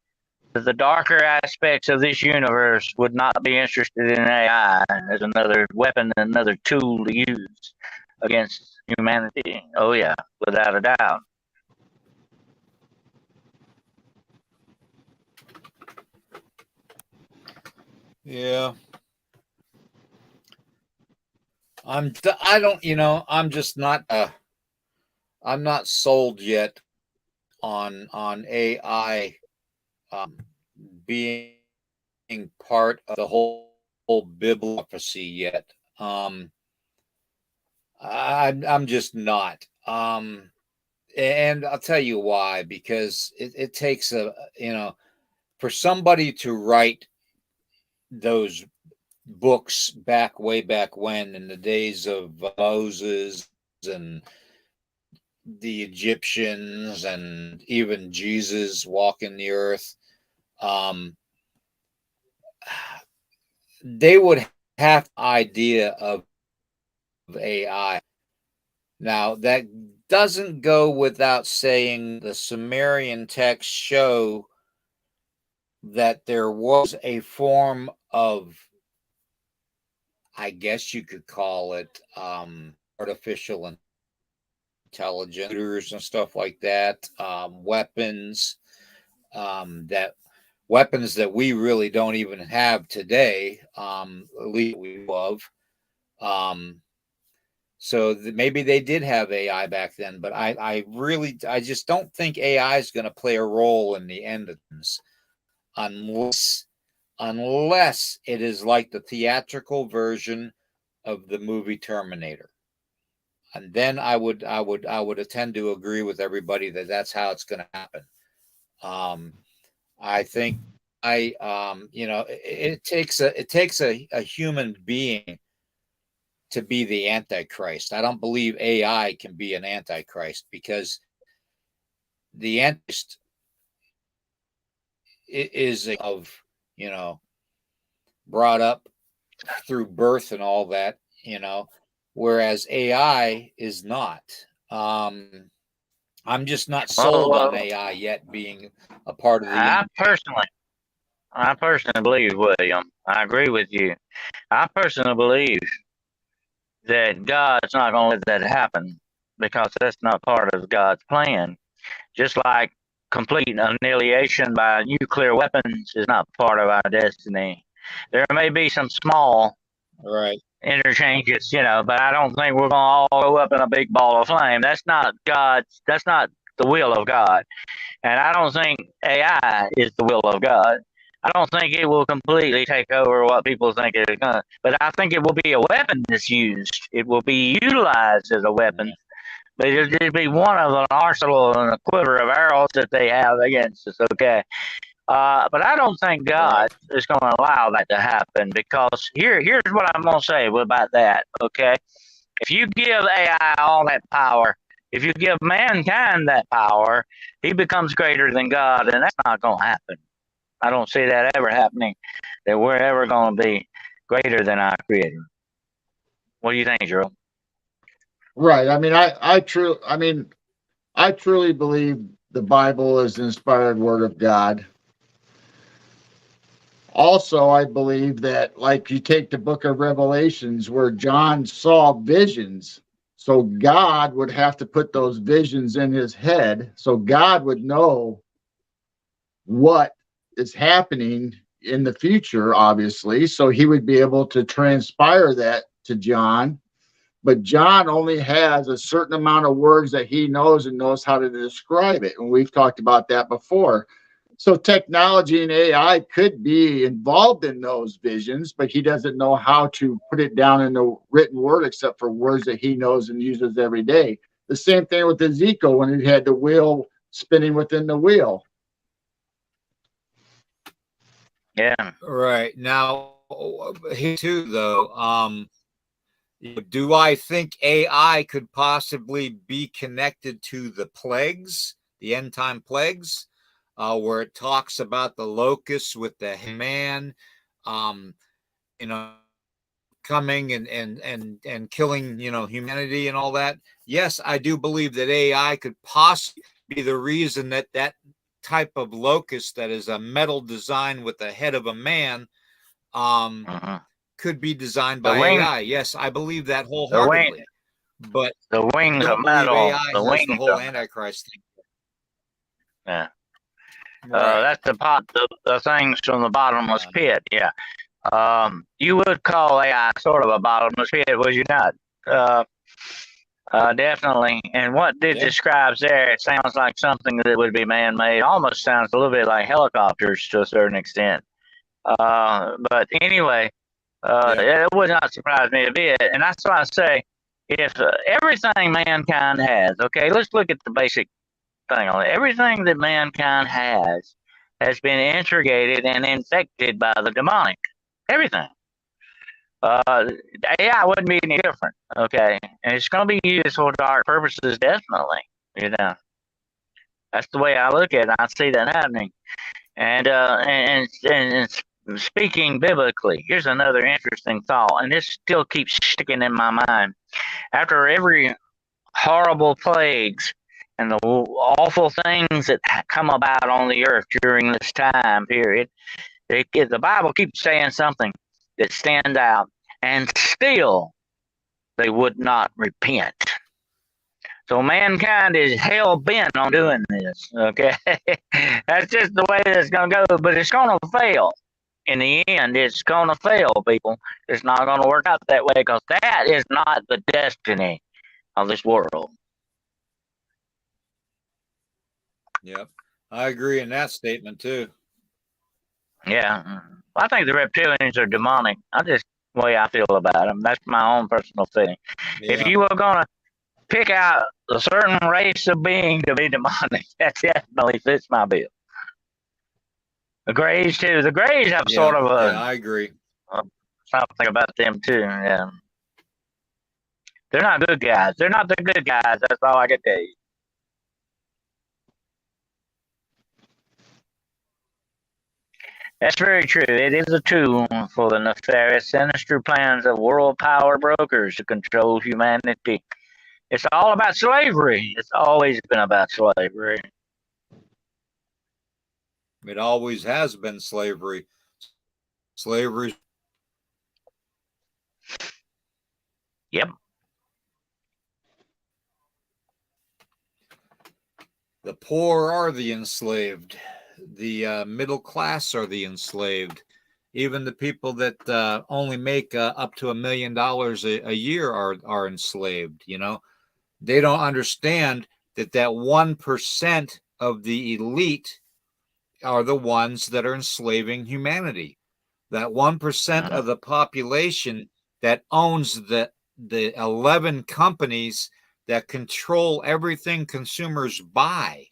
that the darker aspects of this universe would not be interested in AI as another weapon, another tool to use against humanity. Oh yeah, without a doubt. Yeah. I don't, I'm just not I'm not sold yet on AI being part of the whole bibliography yet. I'm just not. And I'll tell you why, because it takes for somebody to write those books way back when, in the days of Moses and the Egyptians and even Jesus walking the earth, they would have an idea of AI. Now, that doesn't go without saying the Sumerian texts show that there was a form of, I guess you could call it, artificial intelligence and stuff like that, weapons that we really don't even have today, at least we love. So maybe they did have AI back then, but I just don't think AI is going to play a role in the end of things, unless it is like the theatrical version of the movie Terminator. And then I would tend to agree with everybody that that's how it's going to happen. I think it takes a human being to be the Antichrist. I don't believe AI can be an Antichrist, because the Antichrist is brought up through birth and all that, whereas AI is not. I'm just not sold on AI yet being a part of the. I personally believe, William, I agree with you. I personally believe that God's not going to let that happen, because that's not part of God's plan. Just like complete annihilation by nuclear weapons is not part of our destiny. There may be some small interchanges, but I don't think we're going to all go up in a big ball of flame. That's not the will of God. And I don't think AI is the will of God. I don't think it will completely take over what people think it is going to. But I think it will be a weapon that's used. It will be utilized as a weapon. But it'll be one of an arsenal and a quiver of arrows that they have against us, okay? But I don't think God is going to allow that to happen, because here's what I'm going to say about that, okay? If you give AI all that power, if you give mankind that power, he becomes greater than God, and that's not going to happen. I don't see that ever happening, that we're ever going to be greater than our Creator. What do you think, Geryl? Right. I mean, I truly believe the Bible is the inspired word of God. Also, I believe that, like, you take the book of Revelations where John saw visions. So God would have to put those visions in his head. So God would know what is happening in the future, obviously. So he would be able to transpire that to John. But John only has a certain amount of words that he knows and knows how to describe it. And we've talked about that before. So technology and AI could be involved in those visions, but he doesn't know how to put it down in the written word except for words that he knows and uses every day. The same thing with Ezekiel when he had the wheel spinning within the wheel. Yeah. Right. Now, here too, though, do I think AI could possibly be connected to the plagues, the end time plagues, where it talks about the locusts with the man, you know, coming and killing, you know, humanity and all that? Yes, I do believe that AI could possibly be the reason that that type of locust that is a metal design with the head of a man, could be designed by AI. Yes, I believe that wholeheartedly. But the I wings of don't believe metal. AI The has the wings whole of Antichrist thing. yeah. Right. That's the things from the bottomless pit. Yeah. You would call AI sort of a bottomless pit, would you not? Definitely. And what it describes there, it sounds like something that would be man-made. Almost sounds a little bit like helicopters to a certain extent. But anyway, it would not surprise me a bit. And that's why I say, if everything mankind has, okay, let's look at the basic thing on it. Everything that mankind has been integrated and infected by the demonic. Everything. AI wouldn't be any different, okay? And it's going to be used for dark purposes, definitely. You know, that's the way I look at it. I see that happening. And speaking biblically, here's another interesting thought, and this still keeps sticking in my mind. After every horrible plagues and the awful things that come about on the earth during this time period, the Bible keeps saying something that stands out, and still they would not repent. So mankind is hell bent on doing this. Okay, that's just the way it's going to go. But it's going to fail. In the end, it's going to fail, people. It's not going to work out that way because that is not the destiny of this world. Yep, I agree in that statement too. Yeah, I think the reptilians are demonic. That's just the way I feel about them. That's my own personal feeling. Yeah. If you were going to pick out a certain race of being to be demonic, that definitely fits my bill. The Greys too. The Greys have sort of I agree. Something about them too. Yeah. They're not good guys. They're not the good guys. That's all I can tell you. That's very true. It is a tool for the nefarious, sinister plans of world power brokers to control humanity. It's all about slavery. It's always been about slavery. It always has been slavery. Slavery. Yep. The poor are the enslaved. The middle class are the enslaved. Even the people that only make up to $1 million a year are enslaved. You know, they don't understand that 1% of the elite are the ones that are enslaving humanity. That 1% of the population that owns the 11 companies that control everything consumers buy,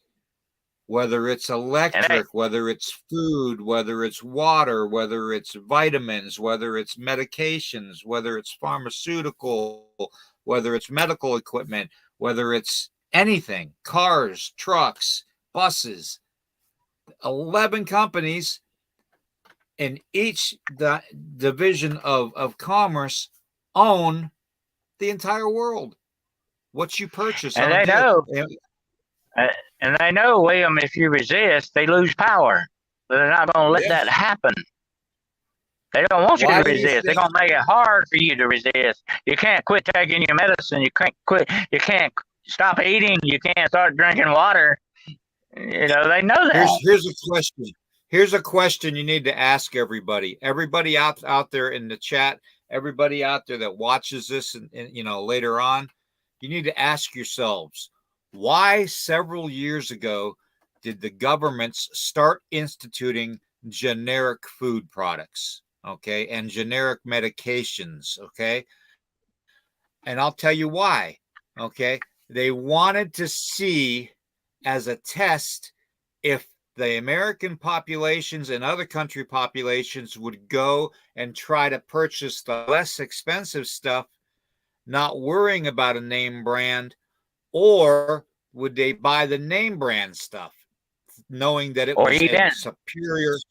whether it's electric, whether it's food, whether it's water, whether it's vitamins, whether it's medications, whether it's pharmaceutical, whether it's medical equipment, whether it's anything, cars, trucks, buses, 11 companies in each division of commerce own the entire world. What you purchase and they know. Uh, and they know, William, if you resist, they lose power. They're not going to let that Yes. happen. They don't want you Why to do you resist. They're think? going to make it hard for you to resist. You can't quit taking your medicine. You can't quit. You can't stop eating. You can't start drinking water. You know, they know that. Here's a question. Here's a question you need to ask everybody. Everybody out there in the chat, everybody out there that watches this and later on, you need to ask yourselves, why several years ago did the governments start instituting generic food products, okay, and generic medications, okay? And I'll tell you why, okay? They wanted to see as a test if the American populations and other country populations would go and try to purchase the less expensive stuff, not worrying about a name brand, or would they buy the name brand stuff, knowing that it Or was eat a in.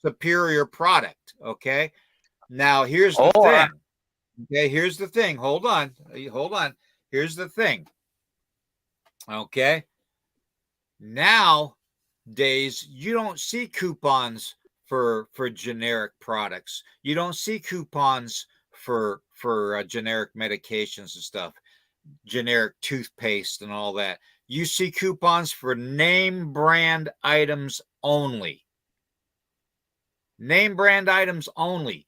superior product. Okay. Now here's the Or thing. Okay, here's the thing. Hold on. Here's the thing. Okay. Nowadays, you don't see coupons for generic products. You don't see coupons for generic medications and stuff, generic toothpaste and all that. You see coupons for name brand items only. Name brand items only.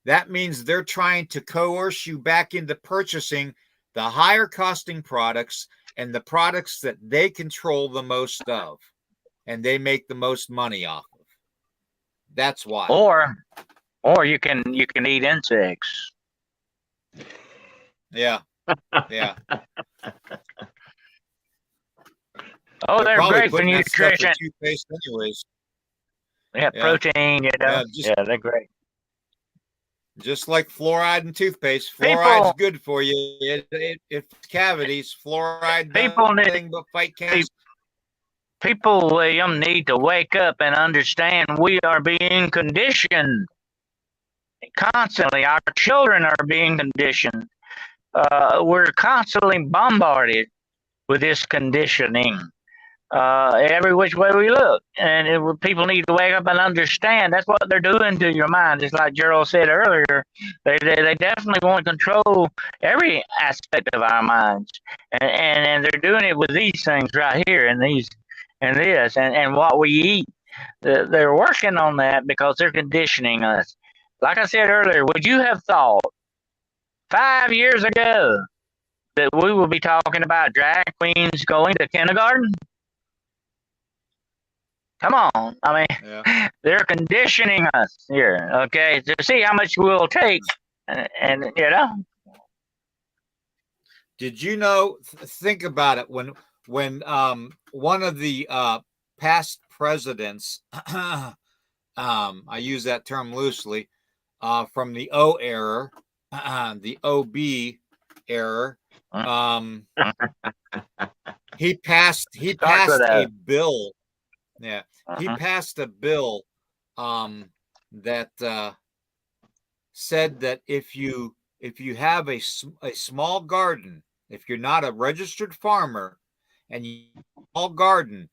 That means they're trying to coerce you back into purchasing the higher costing products and the products that they control the most of and they make the most money off of. That's why. or you can eat insects. Yeah. Yeah. Oh, they're probably great for putting that stuff in nutrition. toothpaste anyways. Yeah, Yeah. protein, you know. Yeah, Yeah, they're great. Just like fluoride and toothpaste. People Fluoride's good for you. It cavities. Fluoride people need nothing but fight cavities. people, William, need to wake up and understand we are being conditioned constantly. Our children are being conditioned. We're constantly bombarded with this conditioning. Every which way we look, and people need to wake up and understand that's what they're doing to your mind. Just like Geryl said earlier, they definitely want to control every aspect of our minds, and they're doing it with these things right here, and these and this, and what we eat. They're working on that because they're conditioning us. Like I said earlier, would you have thought 5 years ago that we would be talking about drag queens going to kindergarten? Come on. I mean, Yeah. they're conditioning us here, okay, to see how much we'll take. And you know. Did you know? Think about it. When one of the past presidents, I use that term loosely, from the O era, the OB era, he passed a bill. Yeah, he passed a bill that said that if you have a small garden, if you're not a registered farmer and you have a small garden,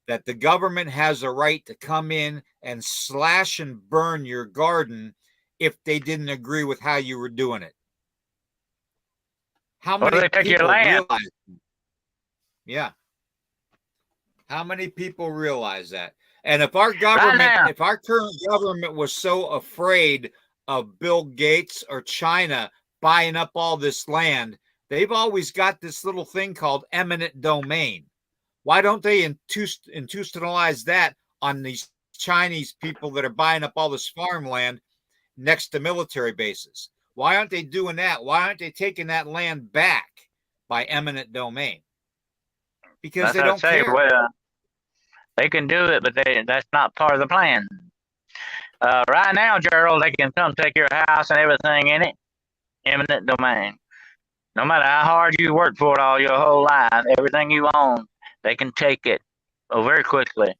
that the government has a right to come in and slash and burn your garden if they didn't agree with how you were doing it. How many people realize? Yeah. How many people realize that? And if our government, if our current government was so afraid of Bill Gates or China buying up all this land, they've always got this little thing called eminent domain. Why don't they institutionalize that on these Chinese people that are buying up all this farmland next to military bases? Why aren't they doing that? Why aren't they taking that land back by eminent domain? Because they don't care. Well, they can do it, but that's not part of the plan. Right now, Geryl, they can come take your house and everything in it, eminent domain. No matter how hard you work for it all your whole life, everything you own, they can take it very quickly.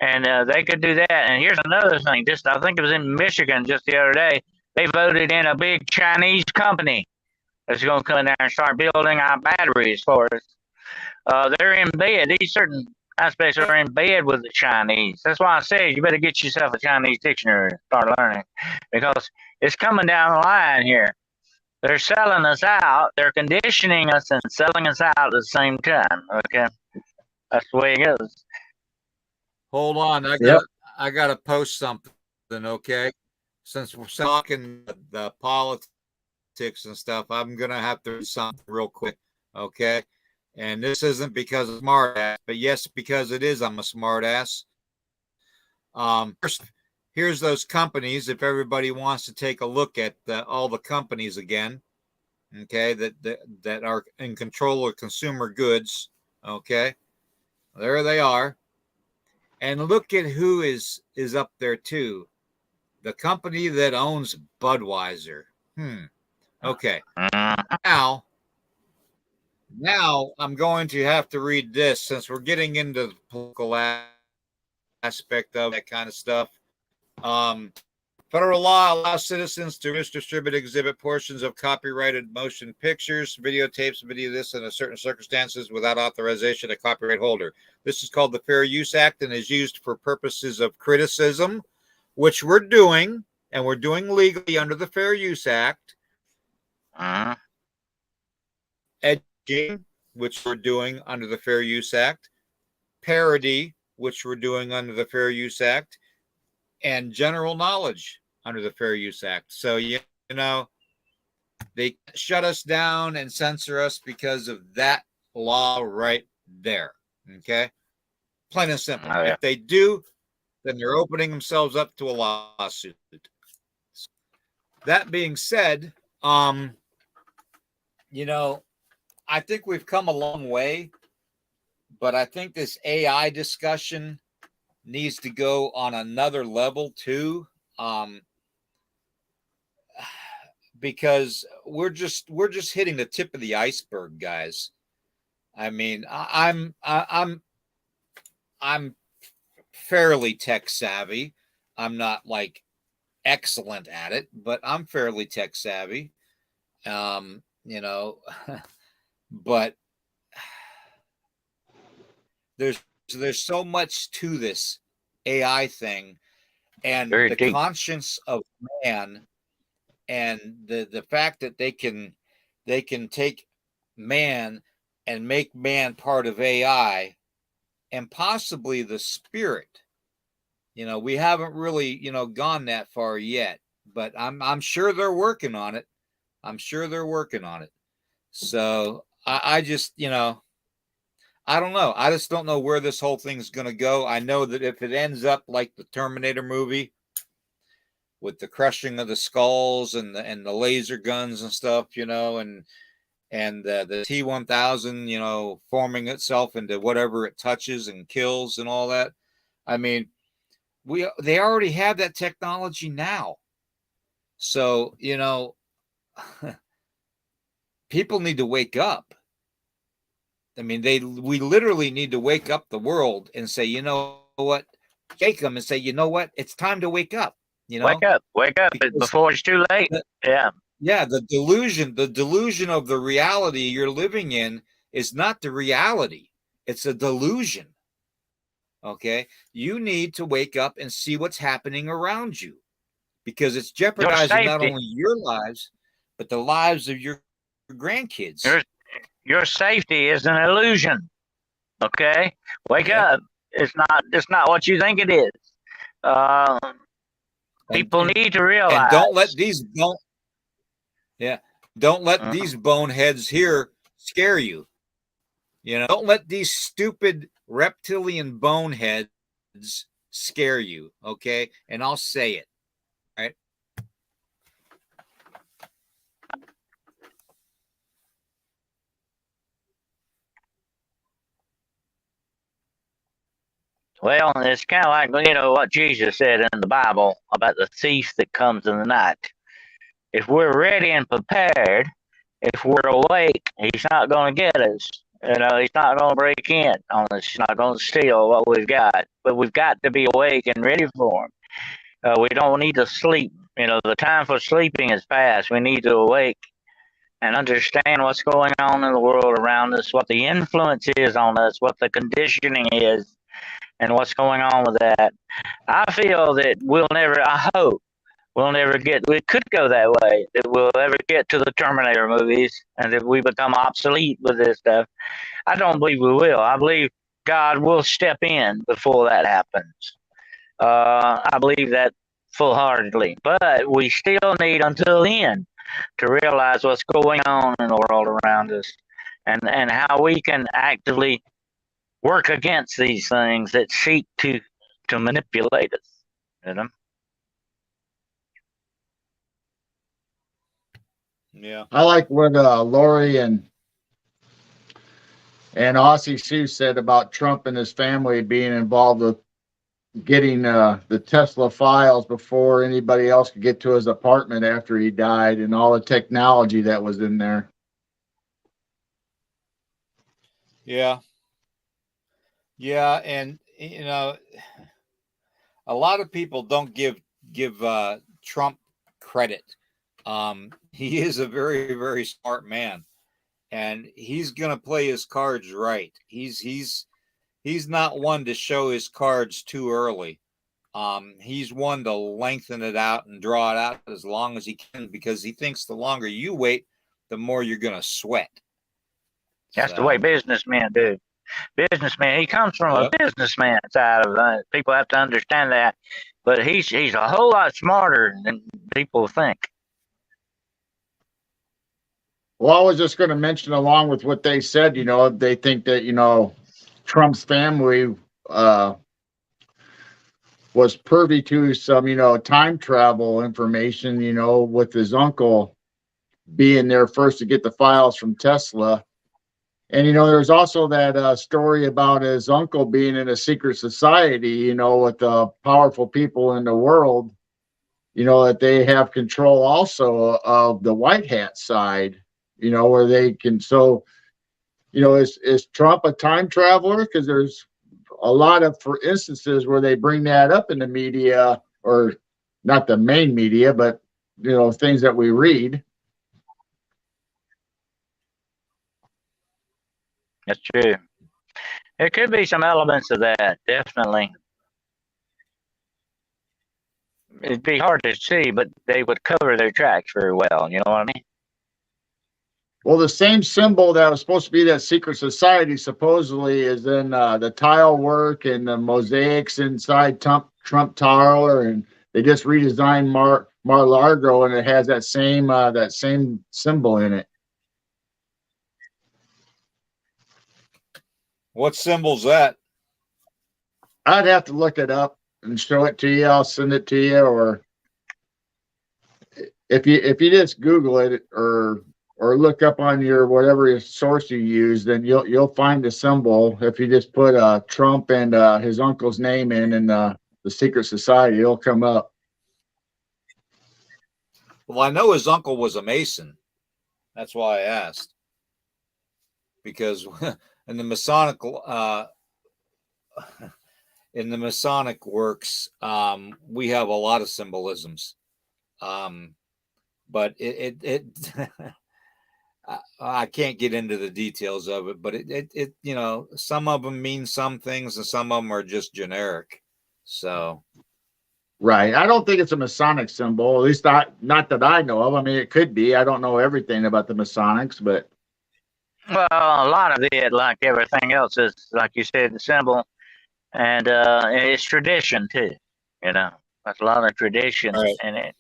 And they could do that. And here's another thing. I think it was in Michigan just the other day. They voted in a big Chinese company that's going to come in there and start building our batteries for us. They're in bed. These certain I especially are in bed with the Chinese. That's why I said you better get yourself a Chinese dictionary and start learning, because it's coming down the line here. They're selling us out. They're conditioning us and selling us out at the same time. Okay, that's the way it goes. Hold on, Yep. I gotta post something, okay? Since we're talking the politics and stuff, I'm gonna have to do something real quick, okay? And this isn't because I'm a smart ass, but yes, because it is. I'm a smart ass. First, here's those companies. If everybody wants to take a look at all the companies again, okay, that are in control of consumer goods, okay, there they are. And look at who is up there too. The company that owns Budweiser. Okay. Now I'm going to have to read this since we're getting into the political aspect of that kind of stuff. Federal law allows citizens to distribute, exhibit portions of copyrighted motion pictures, videotapes, video this in certain circumstances without authorization of copyright holder. This is called the Fair Use Act and is used for purposes of criticism, which we're doing, and we're doing legally under the Fair Use Act. Edging, which we're doing under the Fair Use Act. Parody, which we're doing under the Fair Use Act. And general knowledge under the Fair Use Act. So, you know, they shut us down and censor us because of that law right there. Okay? Plain and simple. Oh, yeah. If they do, then they're opening themselves up to a lawsuit. That being said, you know, I think we've come a long way, but I think this AI discussion needs to go on another level too, because we're just hitting the tip of the iceberg, guys. I mean, I'm fairly tech savvy. I'm not like excellent at it, but I'm fairly tech savvy. You know, but there's so much to this AI thing, and Very the deep. conscience of man, and the fact that they can take man and make man part of AI, and possibly the spirit. You know, we haven't really, you know, gone that far yet, but I'm sure they're working on it. I'm sure they're working on it. So I just, you know, I don't know. I just don't know where this whole thing's going to go. I know that if it ends up like the Terminator movie with the crushing of the skulls and the laser guns and stuff, you know, and the T-1000, you know, forming itself into whatever it touches and kills and all that. I mean, they already have that technology now. So, you know, people need to wake up. I mean, we literally need to wake up the world and say, you know what, shake them and say, you know what, it's time to wake up. You know, wake up before it's too late. Yeah. The delusion of the reality you're living in is not the reality. It's a delusion. Okay, you need to wake up and see what's happening around you, because it's jeopardizing not only your lives but the lives of your grandkids. Your safety is an illusion. Okay, wake up. It's not what you think it is. People need to realize. And don't let these these boneheads here scare you. You know, don't let these stupid reptilian boneheads scare you. Okay, and I'll say it. Right. Well, it's kind of like, you know, what Jesus said in the Bible about the thief that comes in the night. If we're ready and prepared, if we're awake, he's not going to get us. You know, he's not going to break in on us. He's not going to steal what we've got. But we've got to be awake and ready for him. We don't need to sleep. You know, the time for sleeping is past. We need to awake and understand what's going on in the world around us, what the influence is on us, what the conditioning is, and what's going on with that. I feel that I hope we'll never get, we could go that way, that we'll ever get to the Terminator movies and that we become obsolete with this stuff. I don't believe we will. I believe God will step in before that happens. I believe that full-heartedly. But we still need until then to realize what's going on in the world around us and how we can actively work against these things that seek to manipulate us. You know? Yeah. I like what Lori and Aussie Sue said about Trump and his family being involved with getting the Tesla files before anybody else could get to his apartment after he died, and all the technology that was in there. Yeah. Yeah, and you know, a lot of people don't give Trump credit. He is a very, very smart man, and he's going to play his cards right. He's not one to show his cards too early. He's one to lengthen it out and draw it out as long as he can, because he thinks the longer you wait, the more you're going to sweat. That's the way businessmen do. Businessman, he comes from a businessman side of it. People have to understand that. But he's a whole lot smarter than people think. Well, I was just going to mention, along with what they said, you know, they think that, you know, Trump's family was privy to some, you know, time travel information, you know, with his uncle being there first to get the files from Tesla. And, you know, there's also that story about his uncle being in a secret society, you know, with the powerful people in the world, you know, that they have control also of the white hat side, you know, where they can. So, you know, is Trump a time traveler? Because there's a lot of, for instances, where they bring that up in the media, or not the main media, but, you know, things that we read. That's true. There could be some elements of that, definitely. It'd be hard to see, but they would cover their tracks very well. You know what I mean? Well, the same symbol that was supposed to be that secret society supposedly is in the tile work and the mosaics inside Trump Tower, and they just redesigned Mar-a-Lago, and it has that same symbol in it. What symbol's that? I'd have to look it up and show it to you. I'll send it to you, or if you just Google it or look up on your whatever source you use, then you'll find the symbol. If you just put Trump and his uncle's name in the secret society, it'll come up. Well, I know his uncle was a Mason. That's why I asked. Because in the Masonic works, we have a lot of symbolisms. But it I can't get into the details of it, but it you know, some of them mean some things and some of them are just generic. So right, I don't think it's a Masonic symbol, at least not that I know of. I mean, it could be. I don't know everything about the Masonics, but well, a lot of it, like everything else, is like you said, the symbol, and it's tradition too. You know, there's a lot of tradition in it.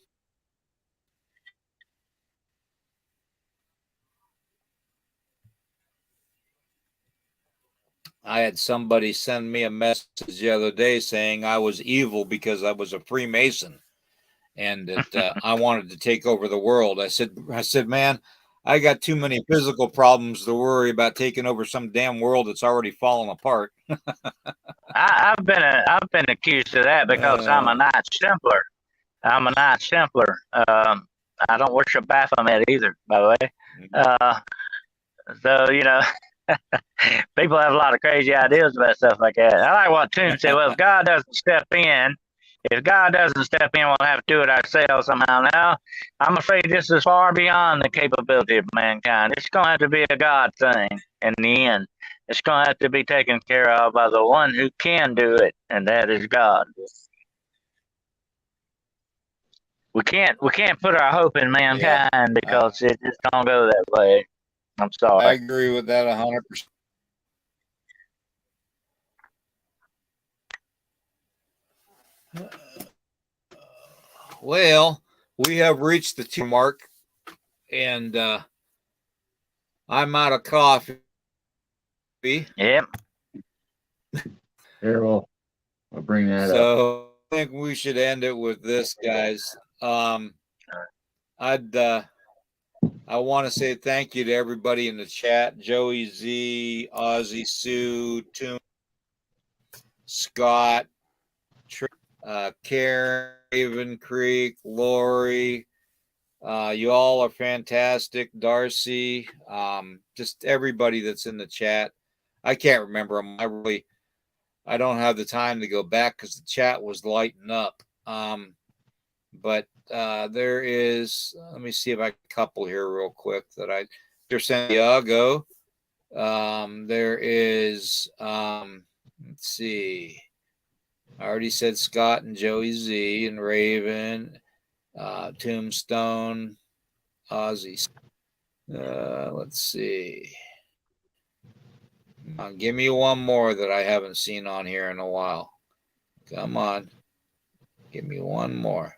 I had somebody send me a message the other day saying I was evil because I was a Freemason and that I wanted to take over the world. I said, man, I got too many physical problems to worry about taking over some damn world that's already fallen apart. I've been accused of that because I'm a Knight Templar. I'm a Knight Templar. I don't worship Baphomet either, by the way. So, you know, people have a lot of crazy ideas about stuff like that. I like what Toon said. Well, if God doesn't step in, If God doesn't step in, we'll have to do it ourselves somehow. Now, I'm afraid this is far beyond the capability of mankind. It's going to have to be a God thing in the end. It's going to have to be taken care of by the one who can do it, and that is God. We can't put our hope in mankind because it just don't go that way. I'm sorry. I agree with that 100%. Well, we have reached the 2 mark, and I'm out of coffee. Yep. Geryl, I'll bring that up. So I think we should end it with this, guys. I want to say thank you to everybody in the chat: Joey Z, Ozzy, Sue, Toon, Scott, Karen, Raven Creek, Lori. You all are fantastic. Darcy, just everybody that's in the chat. I can't remember them. I don't have the time to go back because the chat was lighting up. But there is, let me see if I can couple here real quick that there's Santiago. There is, let's see. I already said Scott and Joey Z and Raven, Tombstone, Ozzy. Let's see. Give me one more that I haven't seen on here in a while. Come on. Give me one more.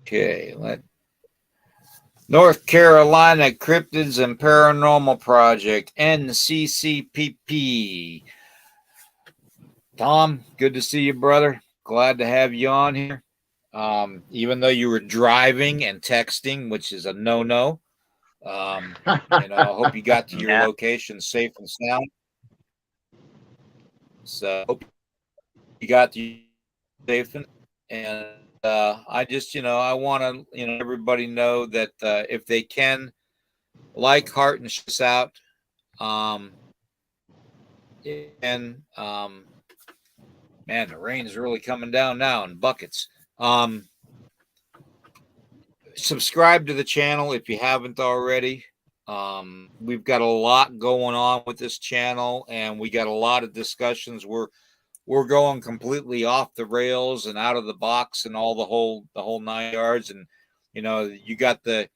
Okay, North Carolina Cryptids and Paranormal Project, NCCPP. Tom, good to see you, brother. Glad to have you on here. Even though you were driving and texting, which is a no-no. I hope you got to your location safe and sound. So hope you got to safe and I just, I want to, everybody know that if they can, like, heart, and share us out. Man, the rain is really coming down now in buckets. Subscribe to the channel if you haven't already. We've got a lot going on with this channel, and we got a lot of discussions. We're going completely off the rails and out of the box and all the whole 9 yards. And you got the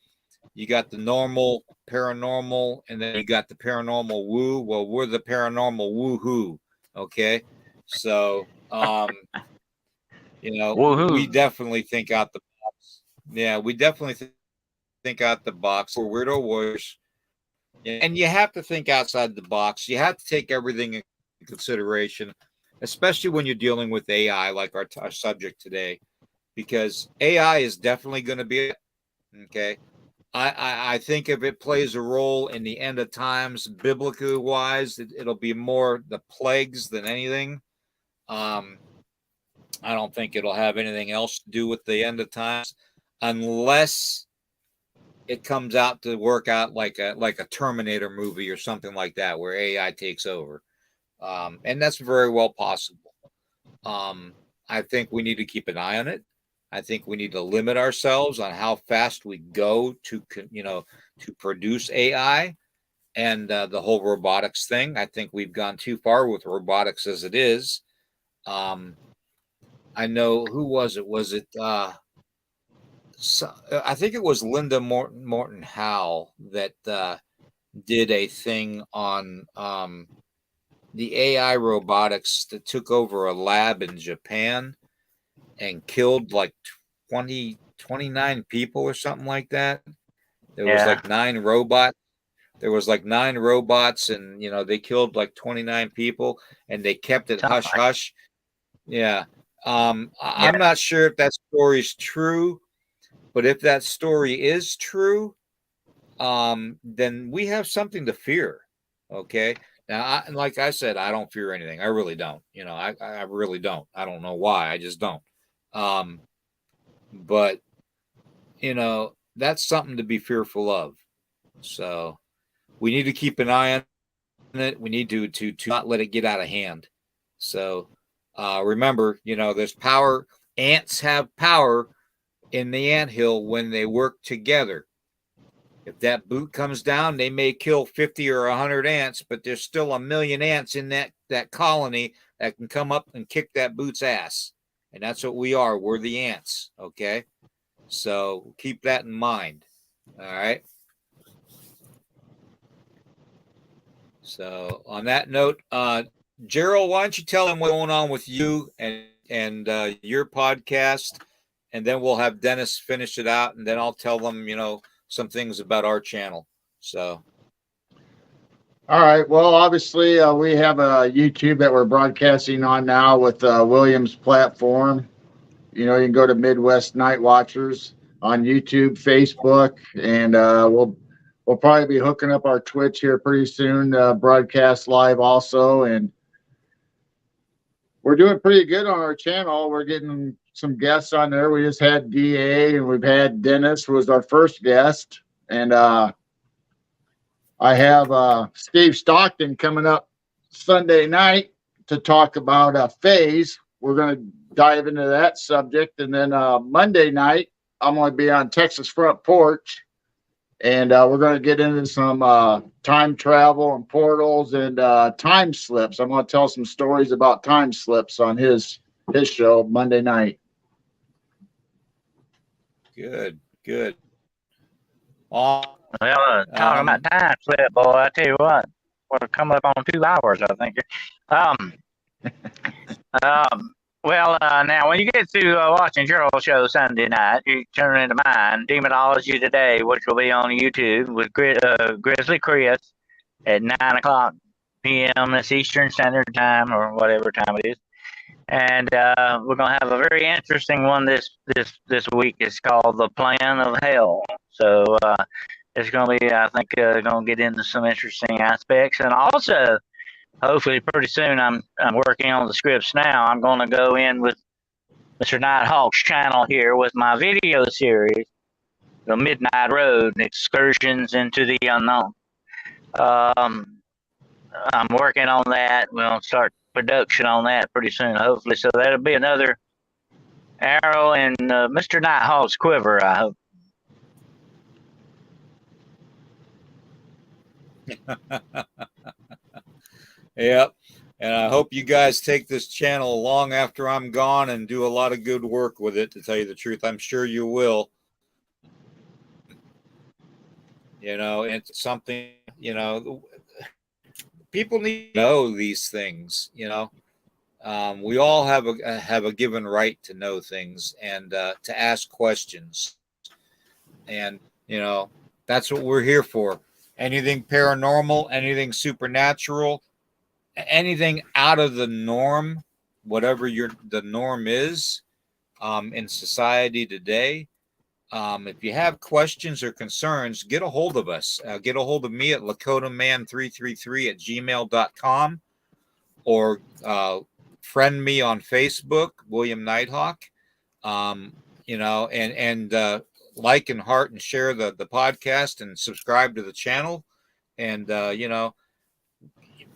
normal paranormal, and then you got the paranormal woo. Well, we're the paranormal woohoo. Okay, so we definitely think out the box. Yeah, we definitely think out the box. We're weirdo warriors, and you have to think outside the box. You have to take everything in consideration, especially when you're dealing with AI, like our subject today, because AI is definitely going to be okay. I think if it plays a role in the end of times, biblically wise, it'll be more the plagues than anything. I don't think it'll have anything else to do with the end of times, unless it comes out to work out like a Terminator movie or something like that, where AI takes over. And that's very well possible. I think we need to keep an eye on it. I think we need to limit ourselves on how fast we go to produce AI and the whole robotics thing. I think we've gone too far with robotics as it is. I know, who was it? Was it? I think it was Linda Morton Howell that did a thing on the AI robotics that took over a lab in Japan and killed like 29 people or something like that. There was like 9 robots. There was like 9 robots, and they killed like 29 people, and they kept it hush hush. Yeah. I'm not sure if that story is true, but if that story is true, then we have something to fear. Okay. Now, like I said, I don't fear anything. I really don't. I really don't. I don't know why. I just don't. But that's something to be fearful of. So we need to keep an eye on it. We need to not let it get out of hand. So remember, there's power. Ants have power in the anthill when they work together. If that boot comes down, they may kill 50 or 100 ants, but there's still a million ants in that colony that can come up and kick that boot's ass. And that's what we are. We're the ants. Okay. So keep that in mind. All right. So on that note, Geryl, why don't you tell them what's going on with you and your podcast, and then we'll have Dennis finish it out, and then I'll tell them, some things about our channel. So. All right. Well, obviously, we have a YouTube that we're broadcasting on now with William's platform. You can go to Midwest Night Watchers on YouTube, Facebook, and we'll probably be hooking up our Twitch here pretty soon, broadcast live also. And we're doing pretty good on our channel. We're getting some guests on there. We just had DA, and we've had Dennis, who was our first guest. And I have Steve Stockton coming up Sunday night to talk about phase. We're going to dive into that subject. And then Monday night, I'm going to be on Texas Front Porch. And we're going to get into some time travel and portals and time slips. I'm going to tell some stories about time slips on his show Monday night. Well, talking about time slip, boy, I tell you what, we're coming up on 2 hours, I think. Well, now when you get to watching Geryl's show Sunday night, you turn into mine, Demonology Today, which will be on YouTube with Grizzly Chris at 9:00 p.m. That's Eastern Standard Time, or whatever time it is. And we're gonna have a very interesting one this week. It's called The Plan of Hell. So it's gonna be, I think, gonna get into some interesting aspects, and also, hopefully, pretty soon. I'm working on the scripts now. I'm going to go in with Mr. Nighthawk's channel here with my video series, The Midnight Road: Excursions into the Unknown. I'm working on that. We'll start production on that pretty soon, hopefully. So that'll be another arrow in Mr. Nighthawk's quiver, I hope. Yep. And I hope you guys take this channel long after I'm gone and do a lot of good work with it, to tell you the truth. I'm sure you will. It's something, people need to know these things, we all have a given right to know things and to ask questions. And, that's what we're here for. Anything paranormal, anything supernatural, anything out of the norm, whatever the norm is in society today. If you have questions or concerns, get a hold of us. Get a hold of me at lakotaman333@gmail.com, or friend me on Facebook, William Nighthawk. And like and heart and share the podcast and subscribe to the channel, and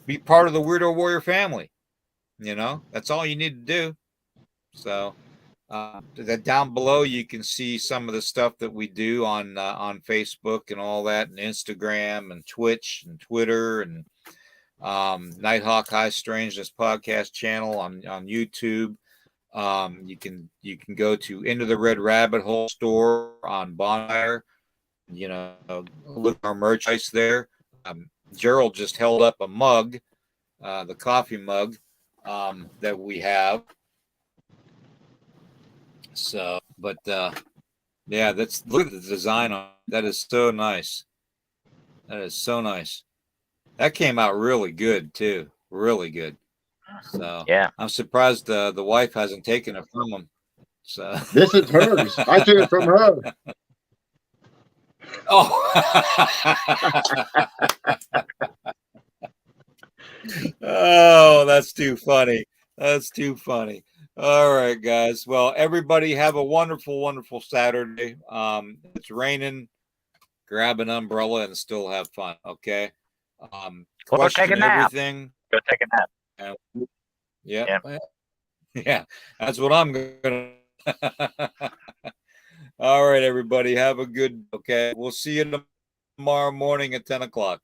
be part of the Weirdo Warrior family. That's all you need to do. So that down below, you can see some of the stuff that we do on Facebook and all that, and Instagram and Twitch and Twitter, and Nighthawk High Strangeness podcast channel on YouTube. You can go to Into the Red Rabbit Hole store on Bonfire. Look at our merchandise there. Geryl just held up a mug, the coffee mug that we have. So, but yeah, look at the design on that. Is so nice. That is so nice. That came out really good too. Really good. So yeah, I'm surprised the wife hasn't taken it from him. So this is hers. I took it from her. Oh, that's too funny. That's too funny. All right, guys. Well, everybody have a wonderful, wonderful Saturday. It's raining grab an umbrella and still have fun. Okay. Or take a Question nap. everything. Go take a nap. Yeah. Yeah. That's what I'm gonna. All right, everybody. Have a good. Okay. We'll see you tomorrow morning at 10 o'clock.